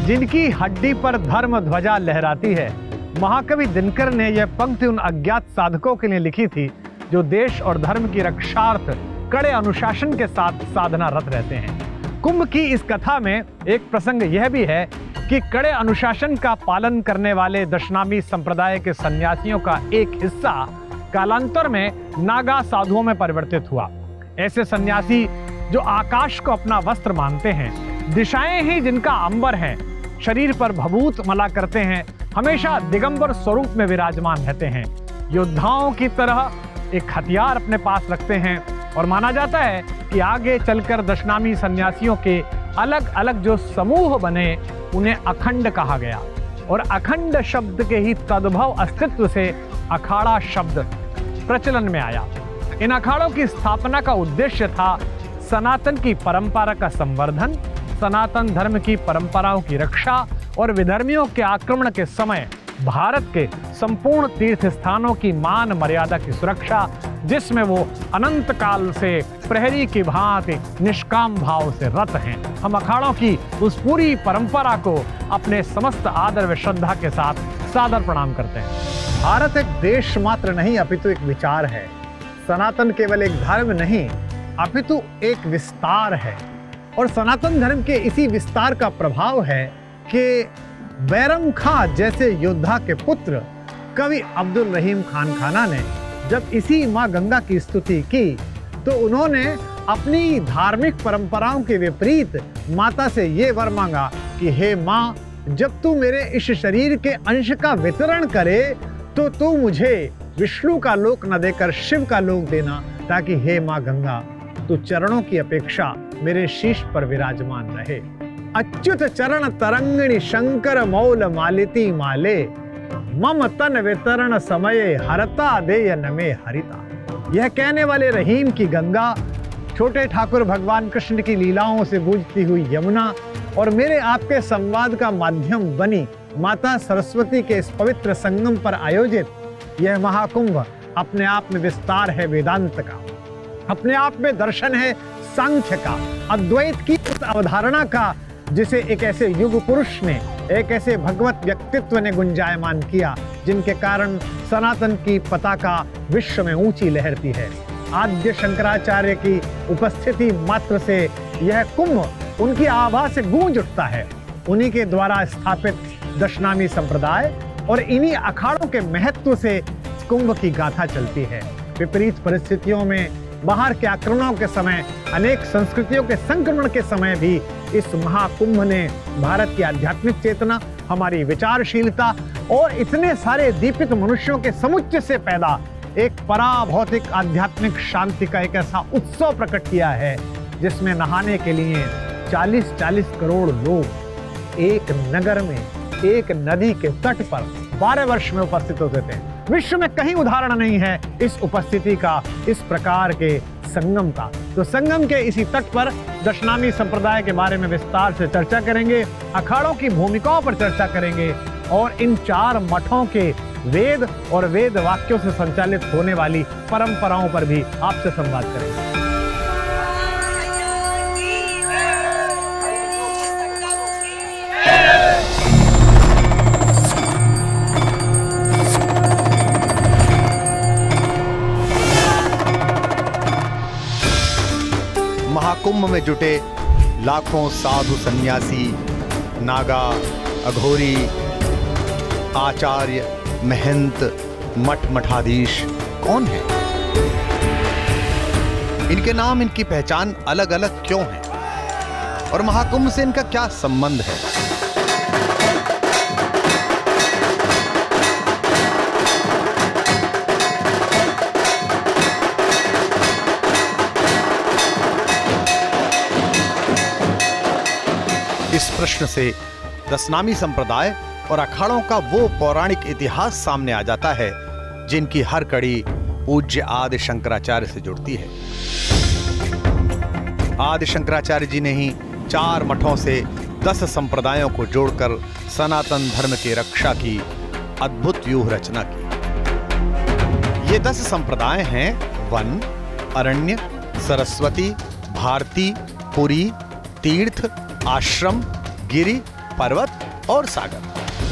जिनकी हड्डी पर धर्म ध्वजा लहराती है। महाकवि दिनकर ने यह पंक्ति उन अज्ञात साधकों के लिए लिखी थी जो देश और धर्म की रक्षार्थ कड़े अनुशासन के साथ साधनारत रहते हैं। कुंभ की इस कथा में एक प्रसंग यह भी है कि कड़े अनुशासन का पालन करने वाले दशनामी संप्रदाय के सन्यासियों का एक हिस्सा कालांतर में नागा साधुओं में परिवर्तित हुआ। ऐसे सन्यासी जो आकाश को अपना वस्त्र मानते हैं, दिशाएं ही जिनका अंबर है, शरीर पर भभूत मला करते हैं, हमेशा दिगंबर स्वरूप में विराजमान रहते हैं, योद्धाओं की तरह एक हथियार अपने पास रखते हैं और माना जाता है कि आगे चलकर दशनामी सन्यासियों के अलग अलग जो समूह बने उन्हें अखंड कहा गया और अखंड शब्द के ही तद्भव अस्तित्व से अखाड़ा शब्द प्रचलन में आया। इन अखाड़ों की स्थापना का उद्देश्य था सनातन की परंपरा का संवर्धन, सनातन धर्म की परंपराओं की रक्षा और विधर्मियों के आक्रमण के समय भारत के संपूर्ण तीर्थ स्थानों की मान मर्यादा की सुरक्षा, जिसमें वो अनंत काल से प्रहरी की भांति निष्काम भाव से रत हैं। हम अखाड़ों की उस पूरी परंपरा को अपने समस्त आदर व श्रद्धा के साथ सादर प्रणाम करते हैं। भारत एक देश मात्र नहीं अपितु एक विचार है। सनातन केवल एक धर्म नहीं अपितु एक विस्तार है और सनातन धर्म के इसी विस्तार का प्रभाव है कि बैरम खां जैसे योद्धा के पुत्र कवि अब्दुल रहीम खान खाना ने जब इसी माँ गंगा की स्तुति की तो उन्होंने अपनी धार्मिक परंपराओं के विपरीत माता से ये वर मांगा कि हे माँ, जब तू मेरे इस शरीर के अंश का वितरण करे तो तू मुझे विष्णु का लोक न देकर शिव का लोक देना, ताकि हे माँ गंगा तू चरणों की अपेक्षा मेरे शीश पर विराजमान रहे। अच्युत चरण तरंगिणी शंकर मौल मालिती माले, मम तन वितरण समय हरता देय नमे हरिता। यह कहने वाले रहीम की गंगा, छोटे ठाकुर भगवान कृष्ण की लीलाओं से गूंजती हुई यमुना और मेरे आपके संवाद का माध्यम बनी माता सरस्वती के इस पवित्र संगम पर आयोजित यह महाकुंभ अपने आप में विस्तार है वेदांत का, अपने आप में दर्शन है सांख्य का, अद्वैत की उस अवधारणा का जिसे एक ऐसे युग पुरुष ने, एक ऐसे भगवत व्यक्तित्व ने गुंजायमान किया जिनके कारण सनातन की पताका विश्व में ऊंची लहरती है। आद्य शंकराचार्य की उपस्थिति मात्र से यह कुंभ उनकी आभा से गूंज उठता है। उन्हीं के द्वारा स्थापित दशनामी संप्रदाय और इन्हीं अखाड़ों के महत्व से कुंभ की गाथा चलती है। विपरीत परिस्थितियों में, बाहर के आक्रमणों के समय, अनेक संस्कृतियों के संक्रमण के समय भी इस महाकुंभ ने भारत की आध्यात्मिक चेतना, हमारी विचारशीलता और इतने सारे दीपित मनुष्यों के समुच्चय से पैदा एक पराभौतिक आध्यात्मिक शांति का एक ऐसा उत्सव प्रकट किया है जिसमें नहाने के लिए 40-40 करोड़ लोग एक नगर में, एक नदी के तट पर 12 वर्ष में उपस्थित होते थे। विश्व में कहीं उदाहरण नहीं है इस उपस्थिति का, इस प्रकार के संगम का। तो संगम के इसी तट पर दशनामी संप्रदाय के बारे में विस्तार से चर्चा करेंगे, अखाड़ों की भूमिकाओं पर चर्चा करेंगे और इन 4 मठों के वेद और वेद वाक्यों से संचालित होने वाली परंपराओं पर भी आपसे संवाद करेंगे। महाकुंभ में जुटे लाखों साधु सन्यासी, नागा, अघोरी, आचार्य, महंत, मठ मठाधीश कौन है? इनके नाम, इनकी पहचान अलग अलग क्यों है और महाकुंभ से इनका क्या संबंध है? इस प्रश्न से दशनामी संप्रदाय और अखाड़ों का वो पौराणिक इतिहास सामने आ जाता है जिनकी हर कड़ी पूज्य आदि शंकराचार्य से जुड़ती है। आदि शंकराचार्य जी ने ही 4 मठों से 10 संप्रदायों को जोड़कर सनातन धर्म की रक्षा की अद्भुत व्यूह रचना की। ये 10 संप्रदाय हैं वन, अरण्य, सरस्वती, भारती, पुरी, तीर्थ, आश्रम, गिरि पर्वत और सागर।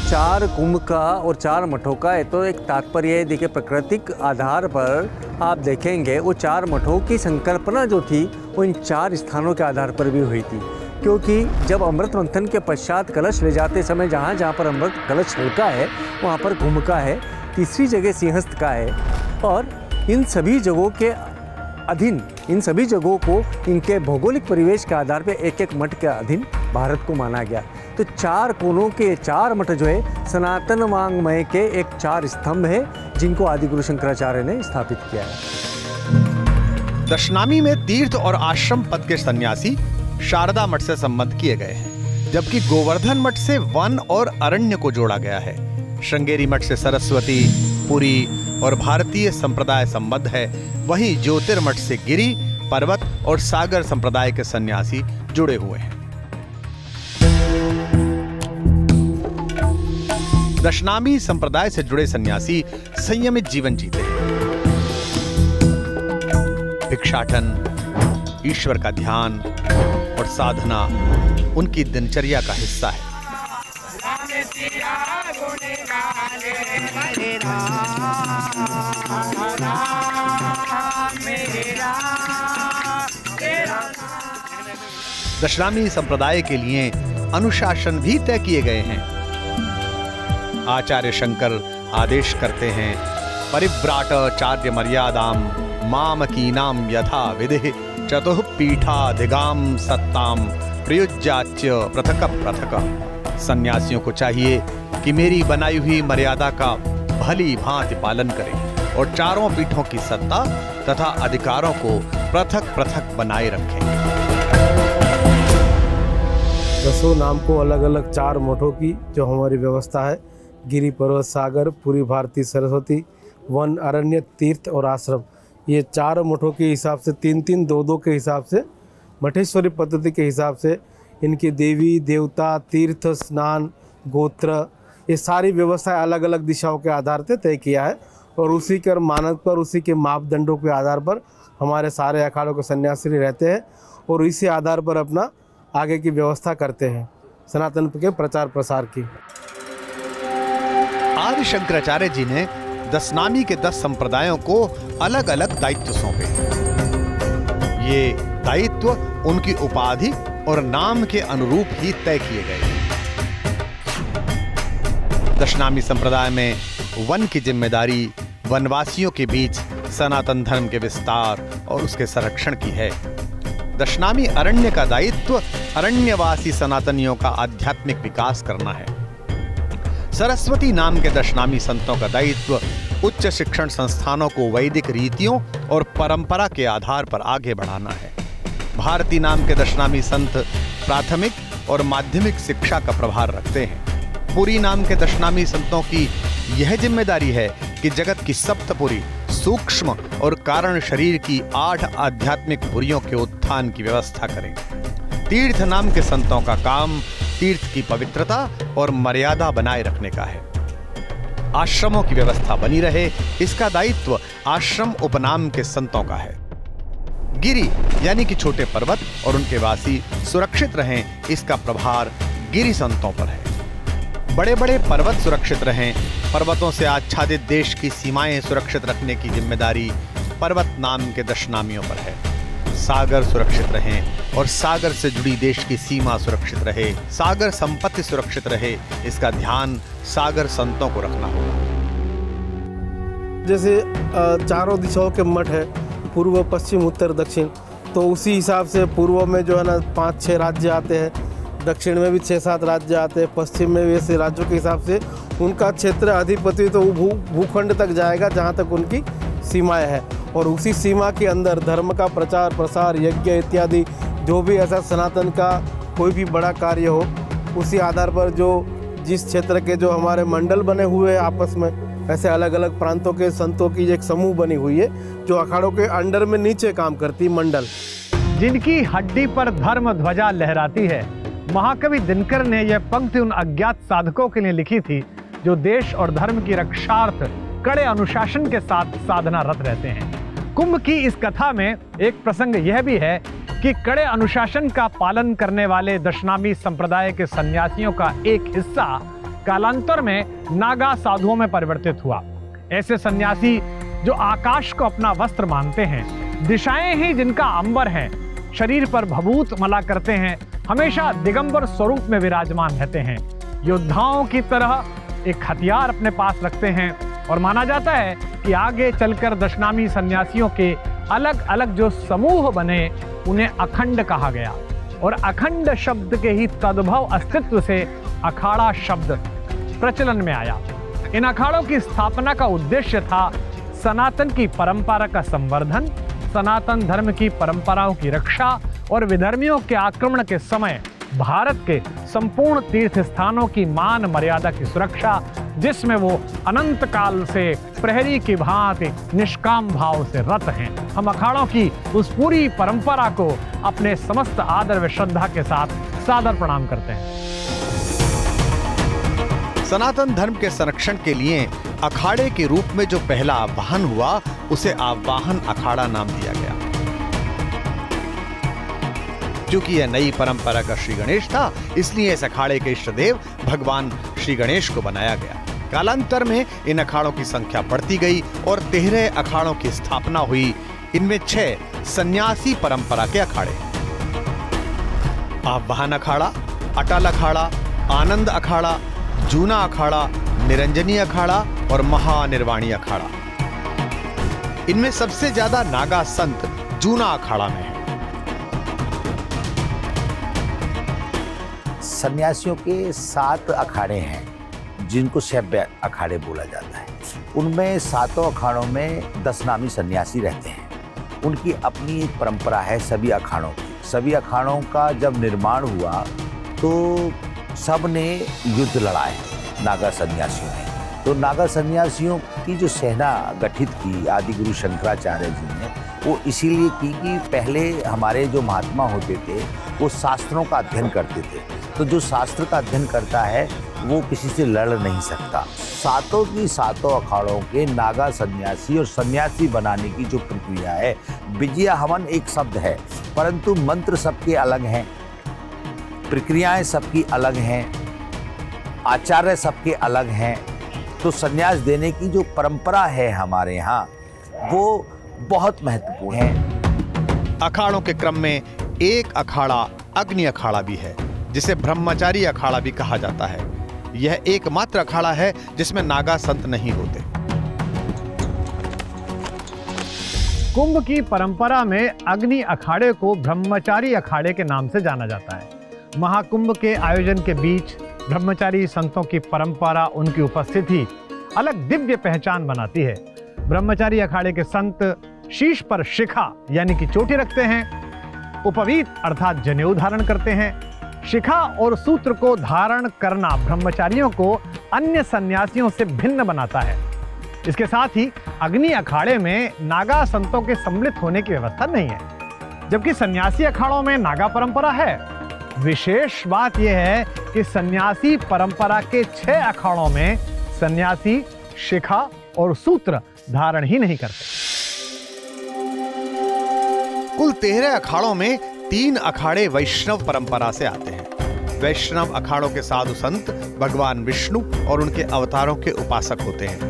4 कुंभ का और 4 मठों का ये तो एक तात्पर्य है। देखिए, प्राकृतिक आधार पर आप देखेंगे वो 4 मठों की संकल्पना जो थी वो इन 4 स्थानों के आधार पर भी हुई थी, क्योंकि जब अमृत मंथन के पश्चात कलश ले जाते समय जहाँ जहाँ पर अमृत कलश हल्का है वहाँ पर कुंभ का है, तीसरी जगह सिंहस्थ का है, और इन सभी जगहों के अधीन, इन सभी जगहों को इनके भौगोलिक परिवेश के आधार पर एक एक मठ के अधीन भारत को माना गया। तो 4 कोनों के 4 मठ जो है सनातन वाङ्मय के एक 4 स्तंभ है जिनको आदिगुरु शंकराचार्य ने स्थापित किया है। दशनामी में तीर्थ और आश्रम पद के सन्यासी शारदा मठ से संबद्ध किए गए हैं, जबकि गोवर्धन मठ से वन और अरण्य को जोड़ा गया है। श्रृंगेरी मठ से सरस्वती, पुरी और भारतीय संप्रदाय संबद्ध है। वहीं ज्योतिर्मठ से गिरि, पर्वत और सागर संप्रदाय के सन्यासी जुड़े हुए हैं। दशनामी संप्रदाय से जुड़े सन्यासी संयमित जीवन जीते हैं। भिक्षाटन, ईश्वर का ध्यान और साधना उनकी दिनचर्या का हिस्सा है। दशनामी संप्रदाय के लिए अनुशासन भी तय किए गए हैं। आचार्य शंकर आदेश करते हैं, परिव्राटाचार्य मर्यादाम मामकीनाम यथा विधि चतुःपीठाधिगाम सत्ताम प्रयुज्याच्य पृथक पृथक। सन्यासियों को चाहिए कि मेरी बनाई हुई मर्यादा का भली भांति पालन करें और चारों पीठों की सत्ता तथा अधिकारों को पृथक पृथक बनाए रखें। दसों नाम को अलग अलग 4 मठों की जो हमारी व्यवस्था है, गिरि, पर्वत, सागर, पूरी भारती, सरस्वती, वन, अरण्य, तीर्थ और आश्रम, ये 4 मठों के हिसाब से 3-3, 2-2 के हिसाब से मठेश्वरी पद्धति के हिसाब से इनकी देवी देवता, तीर्थ, स्नान, गोत्र, ये सारी व्यवस्थाएं अलग अलग दिशाओं के आधार पर तय किया है। और उसी के मानक पर, उसी के मापदंडों के आधार पर हमारे सारे अखाड़ों के सन्यासी रहते हैं और इसी आधार पर अपना आगे की व्यवस्था करते हैं सनातन के प्रचार प्रसार की। आदि शंकराचार्य जी ने दशनामी के 10 संप्रदायों को अलग अलग दायित्व सौंपे। ये दायित्व उनकी उपाधि और नाम के अनुरूप ही तय किए गए। दशनामी संप्रदाय में वन की जिम्मेदारी वनवासियों के बीच सनातन धर्म के विस्तार और उसके संरक्षण की है। दशनामी अरण्य का दायित्व अरण्यवासी सनातनियों का आध्यात्मिक विकास करना है। सरस्वती नाम के दशनामी संतों का दायित्व उच्च शिक्षण संस्थानों को वैदिक रीतियों और परंपरा के आधार पर आगे बढ़ाना है। भारती नाम के दशनामी संत प्राथमिक और माध्यमिक शिक्षा का प्रभार रखते हैं। पुरी नाम के दशनामी संतों की यह जिम्मेदारी है कि जगत की सप्तपुरी, सूक्ष्म और कारण शरीर की 8 आध्यात्मिक पुरियों के उत्थान की व्यवस्था करें। तीर्थ नाम के संतों का काम तीर्थ की पवित्रता और मर्यादा बनाए रखने का है। आश्रमों की व्यवस्था बनी रहे, इसका दायित्व आश्रम उपनाम के संतों का है। गिरि यानी कि छोटे पर्वत और उनके वासी सुरक्षित रहें, इसका प्रभार गिरि संतों पर है। बड़े बड़े पर्वत सुरक्षित रहें, पर्वतों से आच्छादित देश की सीमाएं सुरक्षित रखने की जिम्मेदारी पर्वत नाम के दशनामियों पर है। सागर सुरक्षित रहें और सागर से जुड़ी देश की सीमा सुरक्षित रहे, सागर संपत्ति सुरक्षित रहे, इसका ध्यान सागर संतों को रखना होगा। जैसे चारों दिशाओं के मठ है, पूर्व, पश्चिम, उत्तर, दक्षिण, तो उसी हिसाब से पूर्व में जो है ना 5-6 राज्य आते हैं, दक्षिण में भी 6-7 राज्य आते हैं, पश्चिम में भी ऐसे राज्यों के हिसाब से उनका क्षेत्र अधिपति तो भूखंड तक जाएगा जहाँ तक उनकी सीमाएं हैं। और उसी सीमा के अंदर धर्म का प्रचार प्रसार, यज्ञ इत्यादि जो भी ऐसा सनातन का कोई भी बड़ा कार्य हो, उसी आधार पर जो जिस क्षेत्र के जो हमारे मंडल बने हुए हैं आपस में, ऐसे अलग अलग प्रांतों के संतों की एक समूह बनी हुई है जो अखाड़ों के अंडर में नीचे काम करती मंडल। जिनकी हड्डी पर धर्म ध्वजा लहराती है, महाकवि दिनकर ने यह पंक्ति उन अज्ञात साधकों के लिए लिखी थी जो देश और धर्म की रक्षार्थ कड़े अनुशासन के साथ साधनारत रहते हैं। कुंभ की इस कथा में एक प्रसंग यह भी है कि कड़े अनुशासन का पालन करने वाले दशनामी संप्रदाय के सन्यासियों का एक हिस्सा कालांतर में नागा साधुओं में परिवर्तित हुआ। ऐसे सन्यासी जो आकाश को अपना वस्त्र मानते हैं, दिशाएं ही जिनका अंबर है, शरीर पर भभूत मला करते हैं, हमेशा दिगंबर स्वरूप में विराजमान रहते हैं, योद्धाओं की तरह एक हथियार अपने पास रखते हैं और माना जाता है कि आगे चलकर दशनामी सन्यासियों के अलग अलग जो समूह बने उन्हें अखंड कहा गया और अखंड शब्द के ही तद्भव अस्तित्व से अखाड़ा शब्द प्रचलन में आया। इन अखाड़ों की स्थापना का उद्देश्य था सनातन की परंपरा का संवर्धन, सनातन धर्म की परंपराओं की रक्षा और विधर्मियों के आक्रमण के समय भारत के संपूर्ण तीर्थ स्थानों की मान मर्यादा की सुरक्षा, जिसमें वो अनंत काल से प्रहरी की भांति निष्काम भाव से रत हैं। हम अखाड़ों की उस पूरी परंपरा को अपने समस्त आदर व श्रद्धा के साथ सादर प्रणाम करते हैं। सनातन धर्म के संरक्षण के लिए अखाड़े के रूप में जो पहला आवाहन हुआ उसे आवाहन अखाड़ा नाम दिया गया। क्योंकि यह नई परंपरा का श्री गणेश था, इसलिए इस अखाड़े के इष्ट देव भगवान श्री गणेश को बनाया गया। कालांतर में इन अखाड़ों की संख्या बढ़ती गई और 13 अखाड़ों की स्थापना हुई। इनमें 6 सन्यासी परंपरा के अखाड़े, आवाहन अखाड़ा, अटल अखाड़ा, आनंद अखाड़ा, जूना अखाड़ा, निरंजनी अखाड़ा और महानिर्वाणी अखाड़ा। इनमें सबसे ज्यादा नागा संत जूना अखाड़ा में है। सन्यासियों के 7 अखाड़े हैं जिनको शैव्य अखाड़े बोला जाता है। उनमें 7 अखाड़ों में 10 नामी सन्यासी रहते हैं। उनकी अपनी एक परंपरा है सभी अखाड़ों की। सभी अखाड़ों का जब निर्माण हुआ तो सब ने युद्ध लड़ाए नागा सन्यासियों ने। तो नागा सन्यासियों की जो सेना गठित की आदि गुरु शंकराचार्य जी ने, वो इसीलिए की कि पहले हमारे जो महात्मा होते थे वो शास्त्रों का अध्ययन करते थे। तो जो शास्त्र का अध्ययन करता है वो किसी से लड़ नहीं सकता। 7 की 7 अखाड़ों के नागा सन्यासी और सन्यासी बनाने की जो प्रक्रिया है, विजया हवन एक शब्द है, परंतु मंत्र सबके अलग हैं, प्रक्रियाएं सबकी अलग हैं, आचार्य सबके अलग हैं। तो सन्यास देने की जो परंपरा है हमारे यहाँ वो बहुत महत्वपूर्ण है। अखाड़ों के क्रम में एक अखाड़ा अग्नि अखाड़ा भी है, जिसे ब्रह्मचारी अखाड़ा भी कहा जाता है। यह एकमात्र अखाड़ा है जिसमें नागा संत नहीं होते। कुंभ की परंपरा में अग्नि अखाड़े को ब्रह्मचारी अखाड़े के नाम से जाना जाता है। महाकुंभ के आयोजन के बीच ब्रह्मचारी संतों की परंपरा, उनकी उपस्थिति अलग दिव्य पहचान बनाती है। ब्रह्मचारी अखाड़े के संत शीश पर शिखा यानी कि चोटी रखते हैं, उपवीत अर्थात जनेऊ धारण करते हैं। शिखा और सूत्र को धारण करना ब्रह्मचारियों को अन्य सन्यासियों से भिन्न बनाता है। इसके साथ ही अग्नि अखाड़े में नागा संतों के सम्मिलित होने की व्यवस्था नहीं है, जबकि सन्यासी अखाड़ों में नागा परंपरा है। विशेष बात यह है कि सन्यासी परंपरा के 6 अखाड़ों में सन्यासी शिखा और सूत्र धारण ही नहीं करते। कुल 13 अखाड़ों में 3 अखाड़े वैष्णव परंपरा से आते हैं। वैष्णव अखाड़ों के साधु संत भगवान विष्णु और उनके अवतारों के उपासक होते हैं।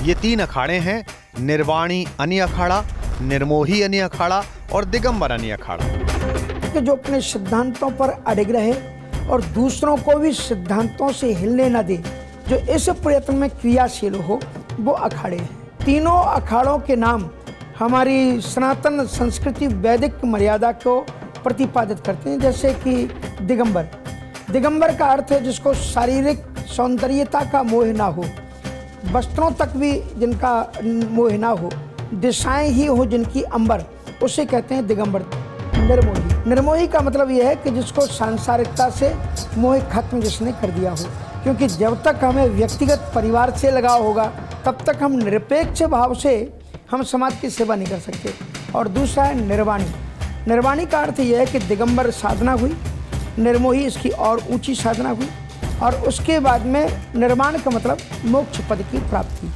ये 3 अखाड़े हैं निर्वाणी अनि अखाड़ा, निर्मोही अनि अखाड़ा और दिगंबर अनि अखाड़ा। जो अपने सिद्धांतों पर अड़िग रहे और दूसरों को भी सिद्धांतों से हिलने न दे, जो इस प्रयत्न में क्रियाशील हो, वो अखाड़े हैं। तीनों अखाड़ों के नाम हमारी सनातन संस्कृति वैदिक मर्यादा को प्रतिपादित करते हैं। जैसे कि दिगंबर, दिगंबर का अर्थ है जिसको शारीरिक सौंदर्यता का मोह ना हो, वस्त्रों तक भी जिनका मोह ना हो, दिशाएं ही हो जिनकी अंबर, उसे कहते हैं दिगंबर। निर्मोही, निर्मोही का मतलब यह है कि जिसको सांसारिकता से मोह खत्म जिसने कर दिया हो। क्योंकि जब तक हमें व्यक्तिगत परिवार से लगाव होगा तब तक हम निरपेक्ष भाव से हम समाज की सेवा नहीं कर सकते। और दूसरा है निर्वाणी। निर्वाणी का अर्थ यह है कि दिगंबर साधना हुई, निर्मोही इसकी और ऊंची साधना हुई, और उसके बाद में निर्वाण का मतलब मोक्ष पद की प्राप्ति।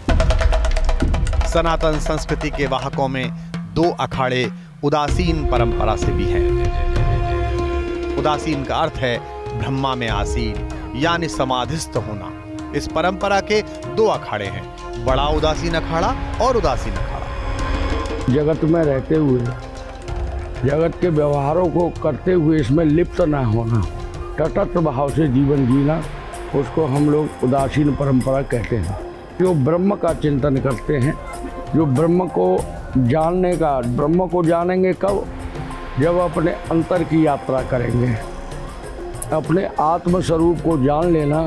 सनातन संस्कृति के वाहकों में 2 अखाड़े उदासीन परंपरा से भी हैं। उदासीन का अर्थ है ब्रह्मा में आसीन, यानी समाधिस्थ होना। इस परंपरा के 2 अखाड़े हैं, बड़ा उदासीन अखाड़ा और उदासीन अखाड़ा। जगत में रहते हुए, जगत के व्यवहारों को करते हुए इसमें लिप्त न होना, तटस्थ भाव से जीवन जीना, उसको हम लोग उदासीन परंपरा कहते हैं। जो ब्रह्म का चिंतन करते हैं, जो ब्रह्म को जानने का, ब्रह्म को जानेंगे कब? जब अपने अंतर की यात्रा करेंगे, अपने आत्म स्वरूप को जान लेना,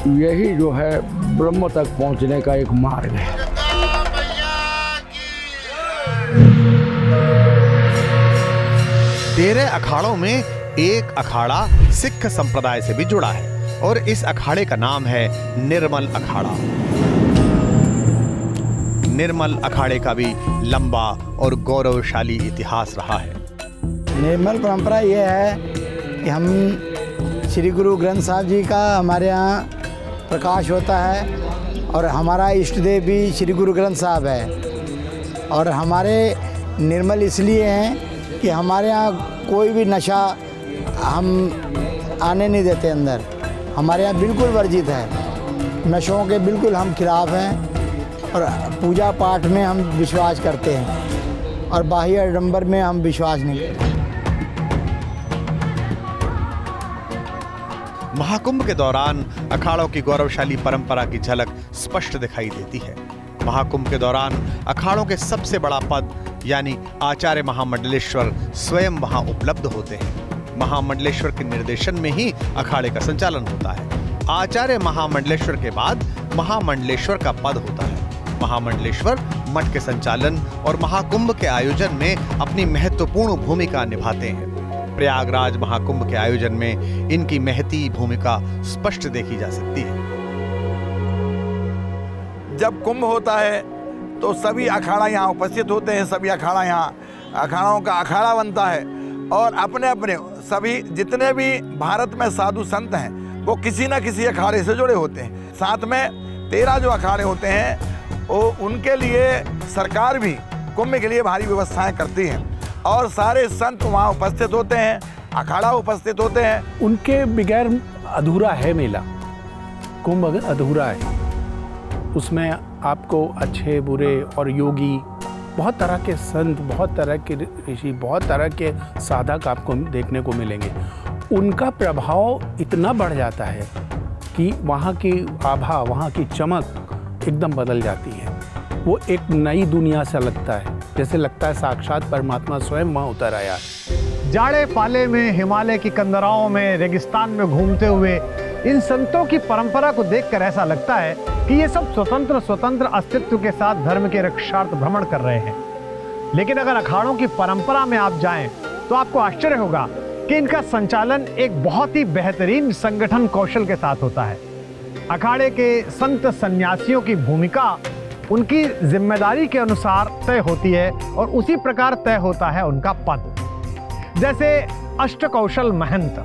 यही जो है ब्रह्म तक पहुंचने का एक मार्ग है। तेरह अखाड़ों में एक अखाड़ा सिख संप्रदाय से भी जुड़ा है और इस अखाड़े का नाम है निर्मल अखाड़ा। निर्मल अखाड़े का भी लंबा और गौरवशाली इतिहास रहा है। निर्मल परंपरा ये है कि हम श्री गुरु ग्रंथ साहब जी का हमारे यहाँ प्रकाश होता है और हमारा इष्ट देव भी श्री गुरु ग्रंथ साहब है। और हमारे निर्मल इसलिए हैं कि हमारे यहाँ कोई भी नशा हम आने नहीं देते अंदर। हमारे यहाँ बिल्कुल वर्जित है, नशों के बिल्कुल हम खिलाफ हैं और पूजा पाठ में हम विश्वास करते हैं और बाह्य आडंबर में हम विश्वास नहीं करते। महाकुंभ के दौरान अखाड़ों की गौरवशाली परंपरा की झलक स्पष्ट दिखाई देती है। महाकुंभ के दौरान अखाड़ों के सबसे बड़ा पद यानी आचार्य महामंडलेश्वर स्वयं वहां उपलब्ध होते हैं। महामंडलेश्वर के निर्देशन में ही अखाड़े का संचालन होता है। आचार्य महामंडलेश्वर के बाद महामंडलेश्वर का पद होता है। महामंडलेश्वर मठ के संचालन और महाकुंभ के आयोजन में अपनी महत्वपूर्ण भूमिका निभाते हैं। प्रयागराज महाकुंभ के आयोजन में इनकी महती भूमिका स्पष्ट देखी जा सकती है। जब कुंभ होता है तो सभी अखाड़ा यहाँ उपस्थित होते हैं। सभी अखाड़ा यहाँ अखाड़ों का अखाड़ा बनता है और अपने अपने सभी जितने भी भारत में साधु संत हैं वो किसी न किसी अखाड़े से जुड़े होते हैं। साथ में 13 जो अखाड़े होते हैं वो उनके लिए सरकार भी कुंभ के लिए भारी व्यवस्थाएं करती हैं और सारे संत वहाँ उपस्थित होते हैं, अखाड़ा उपस्थित होते हैं। उनके बगैर अधूरा है मेला, कुंभ अधूरा है। उसमें आपको अच्छे बुरे और योगी, बहुत तरह के संत, बहुत तरह के ऋषि, बहुत तरह के साधक आपको देखने को मिलेंगे। उनका प्रभाव इतना बढ़ जाता है कि वहाँ की आभा, वहाँ की चमक एकदम बदल जाती है। वो एक नई दुनिया सा लगता है, जैसे लगता है साक्षात परमात्मा स्वयं वहाँ उतर आया। जाड़े पाले में, हिमालय की कंदराओं में, रेगिस्तान में घूमते हुए इन संतों की परंपरा को देखकर ऐसा लगता है कि ये सब स्वतंत्र अस्तित्व के साथ धर्म के रक्षार्थ भ्रमण कर रहे हैं। लेकिन अगर अखाड़ों की परंपरा में आप जाएं तो आपको आश्चर्य होगा कि इनका संचालन एक बहुत ही बेहतरीन संगठन कौशल के साथ होता है। अखाड़े के संत सन्यासियों की भूमिका उनकी जिम्मेदारी के अनुसार तय होती है और उसी प्रकार तय होता है उनका पद। जैसे अष्टकौशल महंत,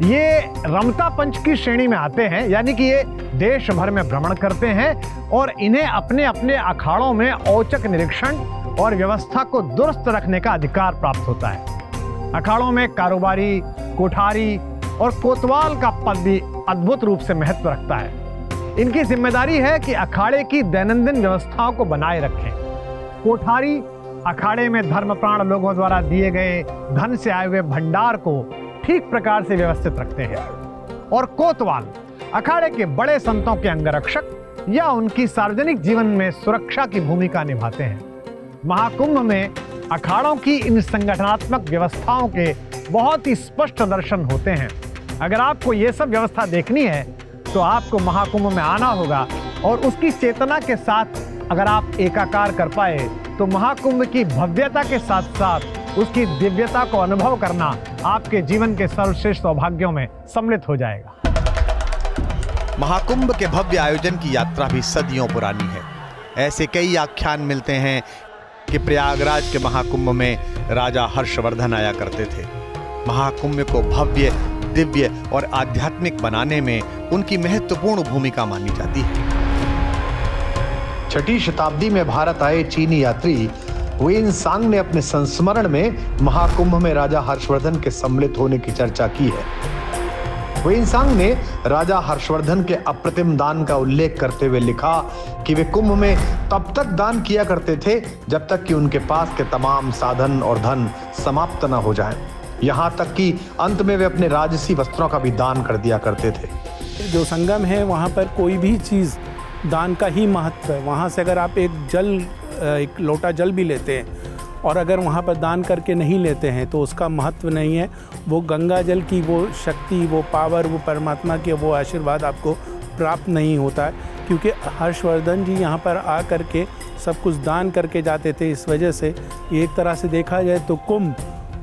ये रमता पंच की श्रेणी में आते हैं, यानी कि ये देश भर में भ्रमण करते हैं और इन्हें अपने अपने अखाड़ों में औचक निरीक्षण और व्यवस्था को दुरुस्त रखने का अधिकार प्राप्त होता है। अखाड़ों में कारोबारी, कोठारी और कोतवाल का पद भी अद्भुत रूप से महत्व रखता है। इनकी जिम्मेदारी है कि अखाड़े की दैनंदिन व्यवस्थाओं को बनाए रखें। कोठारी अखाड़े में धर्मप्राण लोगों द्वारा दिए गए धन से आए हुए भंडार को ठीक प्रकार से व्यवस्थित रखते हैं और कोतवाल अखाड़े के बड़े संतों के अंगरक्षक या उनकी सार्वजनिक जीवन में सुरक्षा की भूमिका निभाते हैं। महाकुंभ में अखाड़ों की इन संगठनात्मक व्यवस्थाओं के बहुत ही स्पष्ट दर्शन होते हैं। अगर आपको ये सब व्यवस्था देखनी है तो आपको महाकुंभ में आना होगा और उसकी चेतना के साथ अगर आप एकाकार कर पाए तो महाकुंभ की भव्यता के साथ साथ उसकी दिव्यता को अनुभव करना आपके जीवन के सर्वश्रेष्ठ सौभाग्यों में सम्मिलित हो जाएगा। महाकुंभ के भव्य आयोजन की यात्रा भी सदियों पुरानी है। ऐसे कई आख्यान मिलते हैं कि प्रयागराज के महाकुंभ में राजा हर्षवर्धन आया करते थे। महाकुंभ को भव्य, दिव्य और आध्यात्मिक बनाने में उनकी महत्वपूर्ण भूमिका मानी जाती है। 6ठी शताब्दी में भारत आए चीनी यात्री वेइनसांग ने अपने संस्मरण में महाकुंभ में राजा हर्षवर्धन के सम्मिलित होने की चर्चा की है। वेइनसांग ने राजा हर्षवर्धन के अप्रतिम दान का उल्लेख करते हुए लिखा कि वे कुंभ में तब तक दान किया करते थे जब तक कि उनके पास के तमाम साधन और धन समाप्त न हो जाएं। यहाँ तक कि अंत में वे अपने राजसी वस्त्रों का भी दान कर दिया करते थे। जो संगम है वहाँ पर कोई भी चीज़ दान का ही महत्व है। वहाँ से अगर आप एक लोटा जल भी लेते हैं और अगर वहाँ पर दान करके नहीं लेते हैं तो उसका महत्व नहीं है। वो गंगा जल की वो शक्ति, वो पावर, वो परमात्मा की वो आशीर्वाद आपको प्राप्त नहीं होता है, क्योंकि हर्षवर्धन जी यहाँ पर आ कर के सब कुछ दान करके जाते थे। इस वजह से एक तरह से देखा जाए तो कुंभ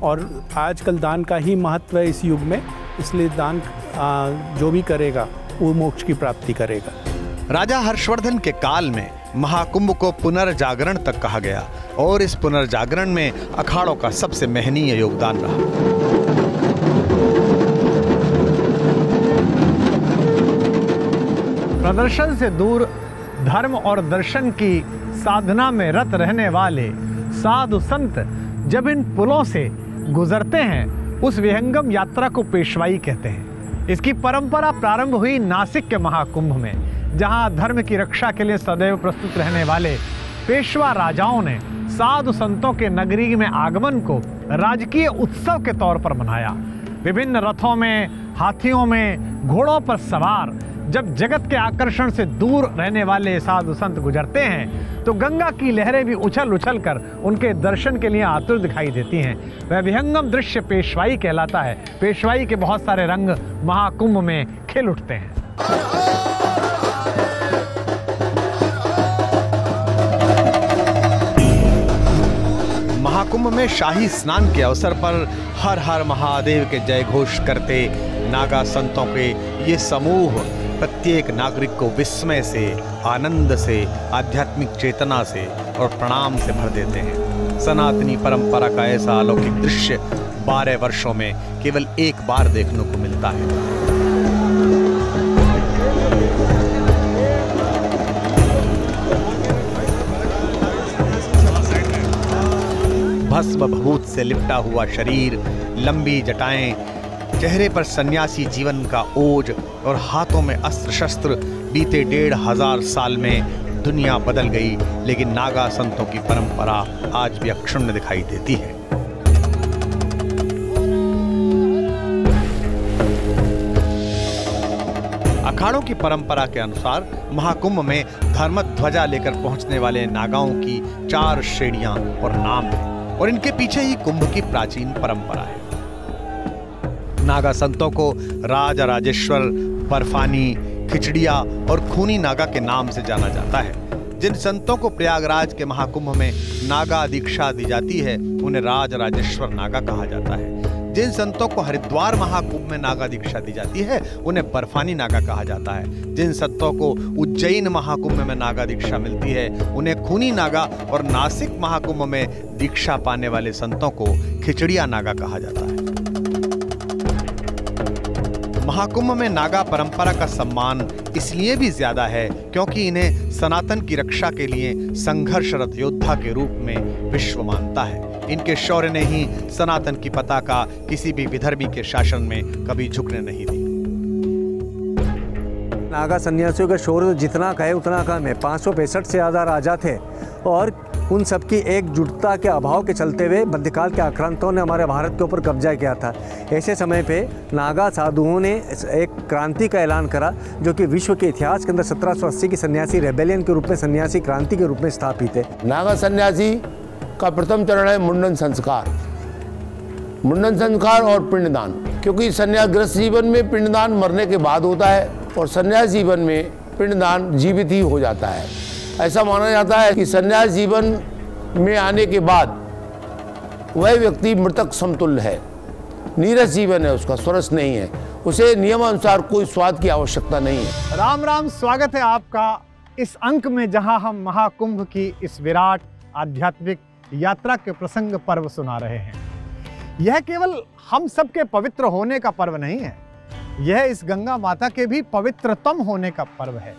और आजकल दान का ही महत्व है इस युग में, इसलिए दान जो भी करेगा वो मोक्ष की प्राप्ति करेगा। राजा हर्षवर्धन के काल में महाकुंभ को पुनर्जागरण तक कहा गया और इस पुनर्जागरण में अखाड़ों का सबसे महनीय योगदान रहा। प्रदर्शन से दूर धर्म और दर्शन की साधना में रत रहने वाले साधु संत जब इन पुलों से गुजरते हैं उस विहंगम यात्रा को पेशवाई कहते हैं। इसकी परंपरा प्रारंभ हुई नासिक के महाकुंभ में, जहां धर्म की रक्षा के लिए सदैव प्रस्तुत रहने वाले पेशवा राजाओं ने साधु संतों के नगरी में आगमन को राजकीय उत्सव के तौर पर मनाया। विभिन्न रथों में, हाथियों में, घोड़ों पर सवार जब जगत के आकर्षण से दूर रहने वाले साधु संत गुजरते हैं तो गंगा की लहरें भी उछल उछल कर उनके दर्शन के लिए आतुर दिखाई देती हैं। वह विहंगम दृश्य पेशवाई कहलाता है। पेशवाई के बहुत सारे रंग महाकुंभ में खिल उठते हैं। महाकुंभ में शाही स्नान के अवसर पर हर हर महादेव के जय घोष करते नागा संतों के ये समूह प्रत्येक नागरिक को विस्मय से, आनंद से, आध्यात्मिक चेतना से और प्रणाम से भर देते हैं। सनातनी परंपरा का ऐसा अलौकिक दृश्य 12 वर्षों में केवल एक बार देखने को मिलता है। भस्म भभूत से लिपटा हुआ शरीर, लंबी जटाएं, चेहरे पर सन्यासी जीवन का ओज और हाथों में अस्त्र शस्त्र। बीते 1500 साल में दुनिया बदल गई, लेकिन नागा संतों की परंपरा आज भी अक्षुण्ण दिखाई देती है। अखाड़ों की परंपरा के अनुसार महाकुंभ में धर्म ध्वजा लेकर पहुंचने वाले नागाओं की 4 श्रेणियां और नाम हैं और इनके पीछे ही कुंभ की प्राचीन परंपरा है। नागा संतों को राजा राजेश्वर, बर्फानी, खिचड़िया और खूनी नागा के नाम से जाना जाता है। जिन संतों को प्रयागराज के महाकुंभ में नागा दीक्षा दी जाती है उन्हें राज राजेश्वर नागा कहा जाता है। जिन संतों को हरिद्वार महाकुंभ में नागा दीक्षा दी जाती है उन्हें बर्फानी नागा कहा जाता है। जिन संतों को उज्जैन महाकुंभ में नागा दीक्षा मिलती है उन्हें खूनी नागा और नासिक महाकुंभ में दीक्षा पाने वाले संतों को खिचड़िया नागा कहा जाता है। महाकुंभ में नागा परंपरा का सम्मान इसलिए भी ज्यादा है क्योंकि इन्हें सनातन की रक्षा के लिए संघर्षरत योद्धा के रूप में विश्व मानता है। इनके शौर्य ने ही सनातन की पताका किसी भी विधर्मी के शासन में कभी झुकने नहीं दी। नागा सन्यासियों का शौर्य जितना कहे उतना कम है। 565 से ज़्यादा राजा थे और उन सबकी एकजुटता के अभाव के चलते हुए मध्यकाल के आक्रांतों ने हमारे भारत के ऊपर कब्जा किया था। ऐसे समय पे नागा साधुओं ने एक क्रांति का ऐलान करा जो कि विश्व के इतिहास के अंदर 1780 की सन्यासी रेबेलियन के रूप में, सन्यासी क्रांति के रूप में स्थापित है। नागा सन्यासी का प्रथम चरण है मुंडन संस्कार। मुंडन संस्कार और पिंडदान, क्योंकि सन्यासग्रस्त जीवन में पिंडदान मरने के बाद होता है और सन्यास जीवन में पिंडदान जीवित ही हो जाता है। ऐसा माना जाता है कि सन्यास जीवन में आने के बाद वह व्यक्ति मृतक समतुल्य है, नीरस जीवन है उसका, स्वरस नहीं है, उसे नियमानुसार कोई स्वाद की आवश्यकता नहीं है। राम राम, स्वागत है आपका इस अंक में जहां हम महाकुंभ की इस विराट आध्यात्मिक यात्रा के प्रसंग पर्व सुना रहे हैं। यह केवल हम सबके पवित्र होने का पर्व नहीं है, यह इस गंगा माता के भी पवित्रतम होने का पर्व है।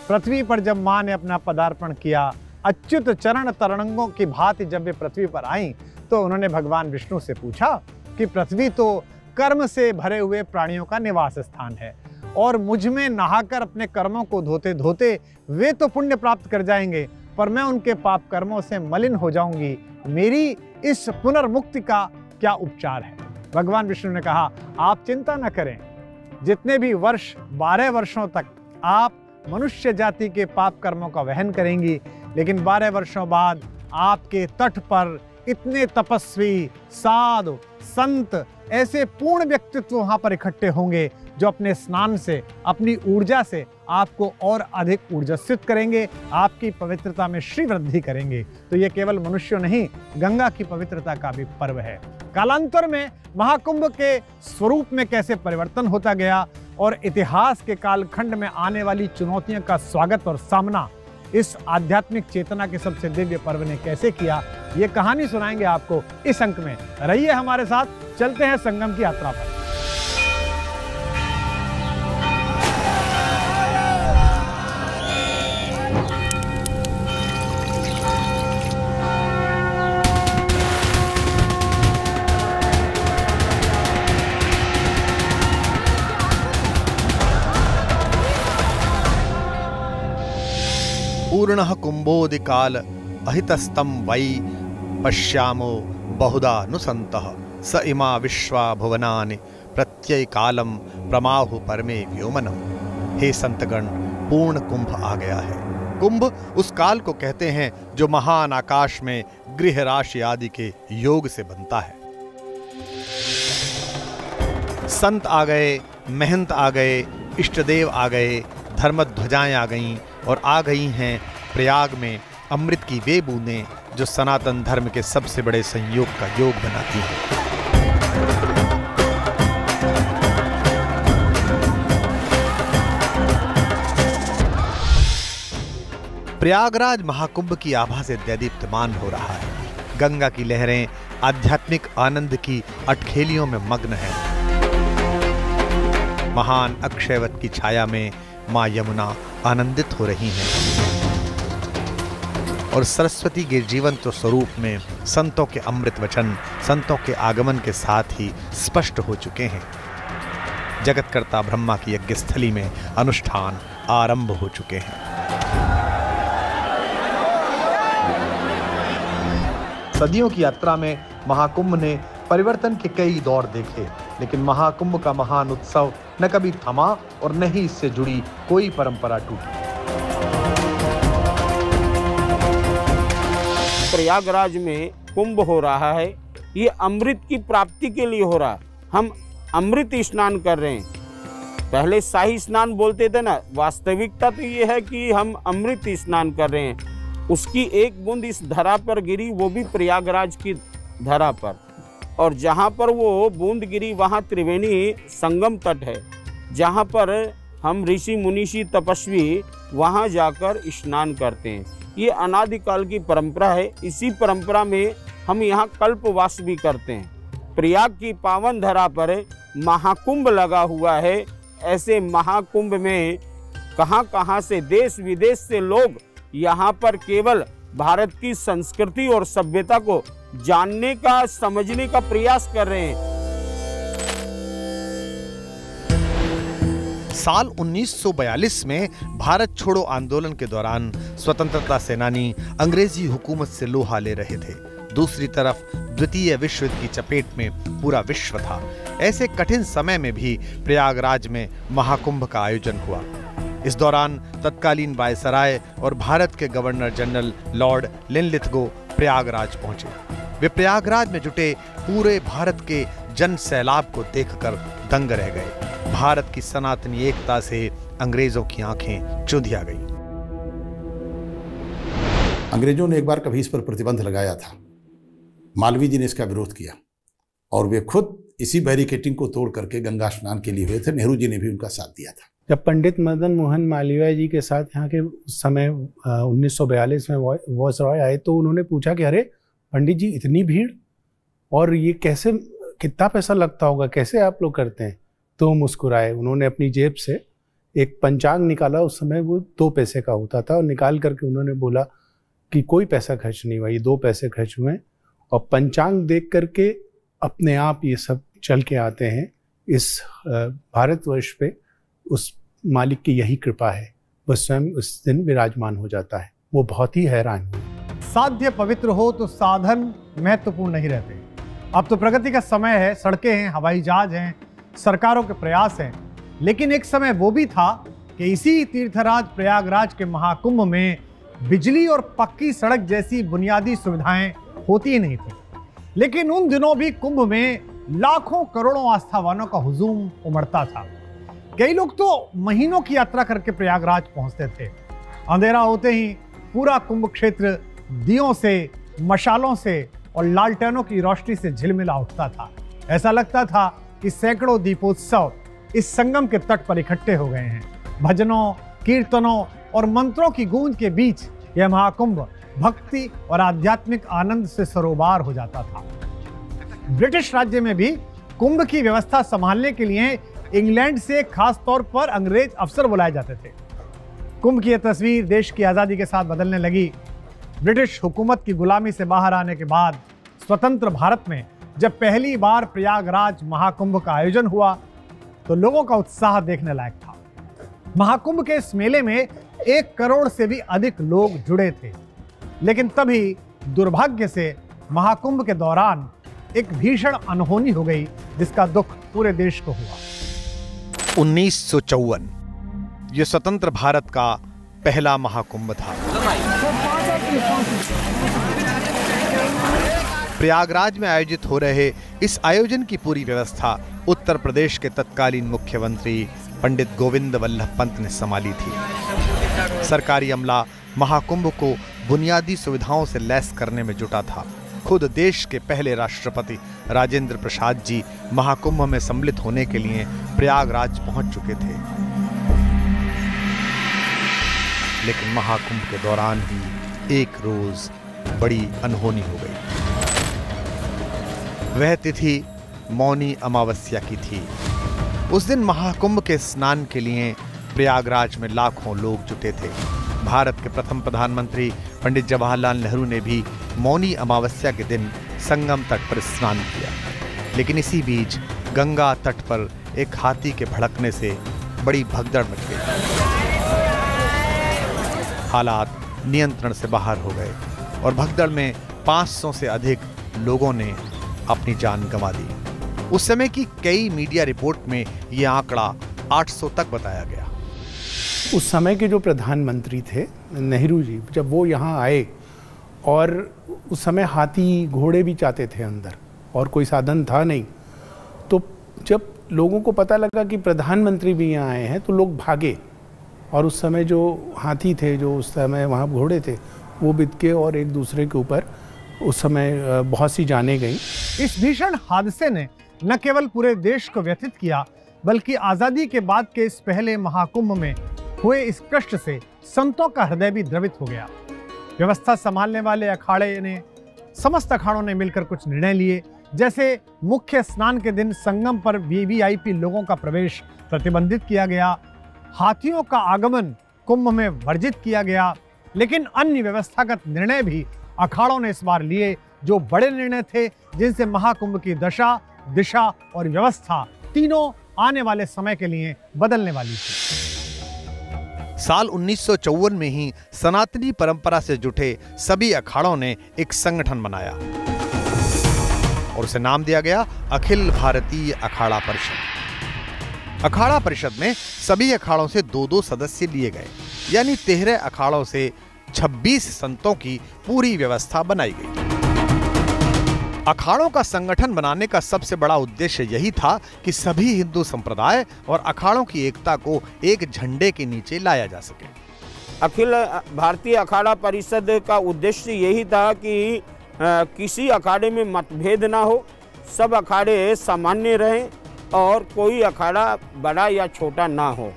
पृथ्वी पर जब माँ ने अपना पदार्पण किया, अच्युत चरण तरंगों की भांति जब वे पृथ्वी पर आईं तो उन्होंने भगवान विष्णु से पूछा कि पृथ्वी तो कर्म से भरे हुए प्राणियों का निवास स्थान है और मुझ में नहाकर अपने कर्मों को धोते धोते वे तो पुण्य प्राप्त कर जाएंगे, पर मैं उनके पाप कर्मों से मलिन हो जाऊंगी। मेरी इस पुनर्मुक्ति का क्या उपचार है? भगवान विष्णु ने कहा, आप चिंता न करें। जितने भी वर्ष 12 वर्षों तक आप मनुष्य जाति के पाप कर्मों का वहन करेंगी, लेकिन 12 वर्षों बाद आपके तट पर इतने तपस्वी, साधु, संत, ऐसे पूर्ण व्यक्तित्व वहां पर इकट्ठे होंगे जो अपने स्नान से, अपनी ऊर्जा से आपको और अधिक ऊर्जास्वित करेंगे, आपकी पवित्रता में श्री वृद्धि करेंगे। तो ये केवल मनुष्य नहीं, गंगा की पवित्रता का भी पर्व है। कालांतर में महाकुंभ के स्वरूप में कैसे परिवर्तन होता गया और इतिहास के कालखंड में आने वाली चुनौतियों का स्वागत और सामना इस आध्यात्मिक चेतना के सबसे दिव्य पर्व ने कैसे किया, ये कहानी सुनाएंगे आपको इस अंक में। रहिए हमारे साथ, चलते हैं संगम की यात्रा पर। पूर्णः कुंभोदिकाल अहितस्तं वै पश्यामो बहुधा नुसन्तः स इमा विश्वा भुवनानि प्रत्यय कालम प्रमाहु परमे व्योमनम। हे संतगण, पूर्ण कुंभ आ गया है। कुंभ उस काल को कहते हैं जो महान आकाश में गृह राशि आदि के योग से बनता है। संत आ गए, महंत आ गए, इष्टदेव आ गए, धर्मध्वजाएं आ गईं और आ गई हैं प्रयाग में अमृत की वे बूंदें जो सनातन धर्म के सबसे बड़े संयोग का योग बनाती हैं। प्रयागराज महाकुंभ की आभा से दीप्तमान हो रहा है। गंगा की लहरें आध्यात्मिक आनंद की अटखेलियों में मग्न हैं। महान अक्षयवत की छाया में मां यमुना आनंदित हो रही हैं और सरस्वती के जीवंत स्वरूप में संतों के अमृत वचन संतों के आगमन के साथ ही स्पष्ट हो चुके हैं। जगतकर्ता ब्रह्मा की यज्ञस्थली में अनुष्ठान आरंभ हो चुके हैं। सदियों की यात्रा में महाकुंभ ने परिवर्तन के कई दौर देखे, लेकिन महाकुंभ का महान उत्सव न कभी थमा और न ही इससे जुड़ी कोई परंपरा टूटी। प्रयागराज में कुंभ हो रहा है, ये अमृत की प्राप्ति के लिए हो रहा है। हम अमृत स्नान कर रहे हैं। पहले शाही स्नान बोलते थे ना, वास्तविकता तो ये है कि हम अमृत स्नान कर रहे हैं। उसकी एक बूंद इस धरा पर गिरी, वो भी प्रयागराज की धरा पर, और जहाँ पर वो बूंद गिरी वहाँ त्रिवेणी संगम तट है, जहाँ पर हम ऋषि मुनीषी तपस्वी वहाँ जाकर स्नान करते हैं। ये अनादिकाल की परंपरा है। इसी परंपरा में हम यहाँ कल्पवास भी करते हैं। प्रयाग की पावन धरा पर महाकुंभ लगा हुआ है। ऐसे महाकुंभ में कहाँ कहाँ से देश विदेश से लोग यहाँ पर केवल भारत की संस्कृति और सभ्यता को जानने का, समझने का प्रयास कर रहे हैं। साल 1942 में भारत छोड़ो आंदोलन के दौरान स्वतंत्रता सेनानी अंग्रेजी हुकूमत से लोहा ले रहे थे। दूसरी तरफ द्वितीय विश्व युद्ध की चपेट में पूरा विश्व था। ऐसे कठिन समय में भी प्रयागराज में महाकुंभ का आयोजन हुआ। इस दौरान तत्कालीन वायसराय और भारत के governor general Lord Linlithgow Prayagraj पहुंचे। वे प्रयागराज में जुटे पूरे भारत के जन सैलाब को देखकर दंग रह गए। भारत की सनातनी एकता से अंग्रेजों की आंखें चुंधिया गईं। अंग्रेजों ने एक बार कभी इस पर प्रतिबंध लगाया था। मालवीय जी ने इसका विरोध किया और वे खुद इसी बैरिकेटिंग को तोड़ करके गंगा स्नान के लिए हुए थे। नेहरू जी ने भी उनका साथ दिया था। जब पंडित मदन मोहन मालवीय जी के साथ यहाँ के उस समय 1942 में वायसराय आए तो उन्होंने पूछा कि अरे पंडित जी, इतनी भीड़ और ये कैसे, कितना पैसा लगता होगा, कैसे आप लोग करते हैं? तो मुस्कुराए। उन्होंने अपनी जेब से एक पंचांग निकाला। उस समय वो 2 पैसे का होता था और निकाल करके उन्होंने बोला कि कोई पैसा खर्च नहीं हुआ, ये 2 पैसे खर्च हुए हैं। और पंचांग देख करके अपने आप ये सब चल के आते हैं। इस भारतवर्ष पे उस मालिक की यही कृपा है, वह स्वयं उस दिन विराजमान हो जाता है। वो बहुत ही हैरान हुए। साध्य पवित्र हो तो साधन महत्वपूर्ण नहीं रहते। अब तो प्रगति का समय है, सड़कें हैं, हवाई जहाज हैं, सरकारों के प्रयास हैं। लेकिन एक समय वो भी था कि इसी तीर्थराज प्रयागराज के महाकुंभ में बिजली और पक्की सड़क जैसी बुनियादी सुविधाएं होती ही नहीं थी। लेकिन उन दिनों भी कुंभ में लाखों करोड़ों आस्थावानों का हुजूम उमड़ता था। कई लोग तो महीनों की यात्रा करके प्रयागराज पहुंचते थे। अंधेरा होते ही पूरा कुंभ क्षेत्र दियों से, मशालों से और लालटेनों की रोशनी से झिलमिला उठता था। ऐसा लगता था कि सैकड़ों दीपोत्सव इस संगम के तट पर इकट्ठे हो गए हैं। भजनों, कीर्तनों और मंत्रों की गूंज के बीच यह महाकुंभ भक्ति और आध्यात्मिक आनंद से सरोबार हो जाता था। ब्रिटिश राज्य में भी कुंभ की व्यवस्था संभालने के लिए इंग्लैंड से खास तौर पर अंग्रेज अफसर बुलाए जाते थे। कुंभ की यह तस्वीर देश की आज़ादी के साथ बदलने लगी। ब्रिटिश हुकूमत की गुलामी से बाहर आने के बाद स्वतंत्र भारत में जब पहली बार प्रयागराज महाकुंभ का आयोजन हुआ तो लोगों का उत्साह देखने लायक था। महाकुंभ के इस मेले में 1 करोड़ से भी अधिक लोग जुड़े थे। लेकिन तभी दुर्भाग्य से महाकुंभ के दौरान एक भीषण अनहोनी हो गई, जिसका दुख पूरे देश को हुआ। 1954 ये स्वतंत्र भारत का पहला महाकुंभ था। प्रयागराज में आयोजित हो रहे इस आयोजन की पूरी व्यवस्था उत्तर प्रदेश के तत्कालीन मुख्यमंत्री पंडित गोविंद वल्लभ पंत ने संभाली थी। सरकारी अमला महाकुंभ को बुनियादी सुविधाओं से लैस करने में जुटा था। खुद देश के पहले राष्ट्रपति राजेंद्र प्रसाद जी महाकुंभ में सम्मिलित होने के लिए प्रयागराज पहुंच चुके थे। लेकिन महाकुंभ के दौरान ही एक रोज बड़ी अनहोनी हो गई। वह तिथि मौनी अमावस्या की थी। उस दिन महाकुंभ के स्नान के लिए प्रयागराज में लाखों लोग जुटे थे। भारत के प्रथम प्रधानमंत्री पंडित जवाहरलाल नेहरू ने भी मौनी अमावस्या के दिन संगम तट पर स्नान किया। लेकिन इसी बीच गंगा तट पर एक हाथी के भड़कने से बड़ी भगदड़ मच गई। हालात नियंत्रण से बाहर हो गए और भगदड़ में 500 से अधिक लोगों ने अपनी जान गंवा दी। उस समय की कई मीडिया रिपोर्ट में यह आंकड़ा 800 तक बताया गया। उस समय के जो प्रधानमंत्री थे नेहरू जी, जब वो यहाँ आए और उस समय हाथी घोड़े भी जाते थे अंदर और कोई साधन था नहीं, तो जब लोगों को पता लगा कि प्रधानमंत्री भी यहाँ आए हैं तो लोग भागे। और उस समय जो हाथी थे, जो उस समय वहाँ घोड़े थे, वो बिदके और एक दूसरे के ऊपर उस समय बहुत सी जानें गई। इस भीषण हादसे ने न केवल पूरे देश को व्यथित किया, बल्कि आजादी के बाद के इस पहले महाकुंभ में हुए इस कष्ट से संतों का हृदय भी द्रवित हो गया। व्यवस्था संभालने वाले अखाड़े ने, समस्त अखाड़ों ने मिलकर कुछ निर्णय लिए, जैसे मुख्य स्नान के दिन संगम पर वीवीआईपी लोगों का प्रवेश प्रतिबंधित किया गया, हाथियों का आगमन कुंभ में वर्जित किया गया। लेकिन अन्य व्यवस्थागत निर्णय भी अखाड़ों ने इस बार लिए, जो बड़े निर्णय थे, जिनसे महाकुंभ की दशा, दिशा और व्यवस्था तीनों आने वाले समय के लिए बदलने वाली थी। साल 1954 में ही सनातनी परंपरा से जुटे सभी अखाड़ों ने एक संगठन बनाया और उसे नाम दिया गया अखिल भारतीय अखाड़ा परिषद। अखाड़ा परिषद में सभी अखाड़ों से 2-2 सदस्य लिए गए, यानी 13 अखाड़ों से 26 संतों की पूरी व्यवस्था बनाई गई। अखाड़ों का संगठन बनाने का सबसे बड़ा उद्देश्य यही था कि सभी हिंदू संप्रदाय और अखाड़ों की एकता को एक झंडे के नीचे लाया जा सके। अखिल भारतीय अखाड़ा परिषद का उद्देश्य यही था कि किसी अखाड़े में मतभेद ना हो, सब अखाड़े सामान्य रहें और कोई अखाड़ा बड़ा या छोटा ना हो।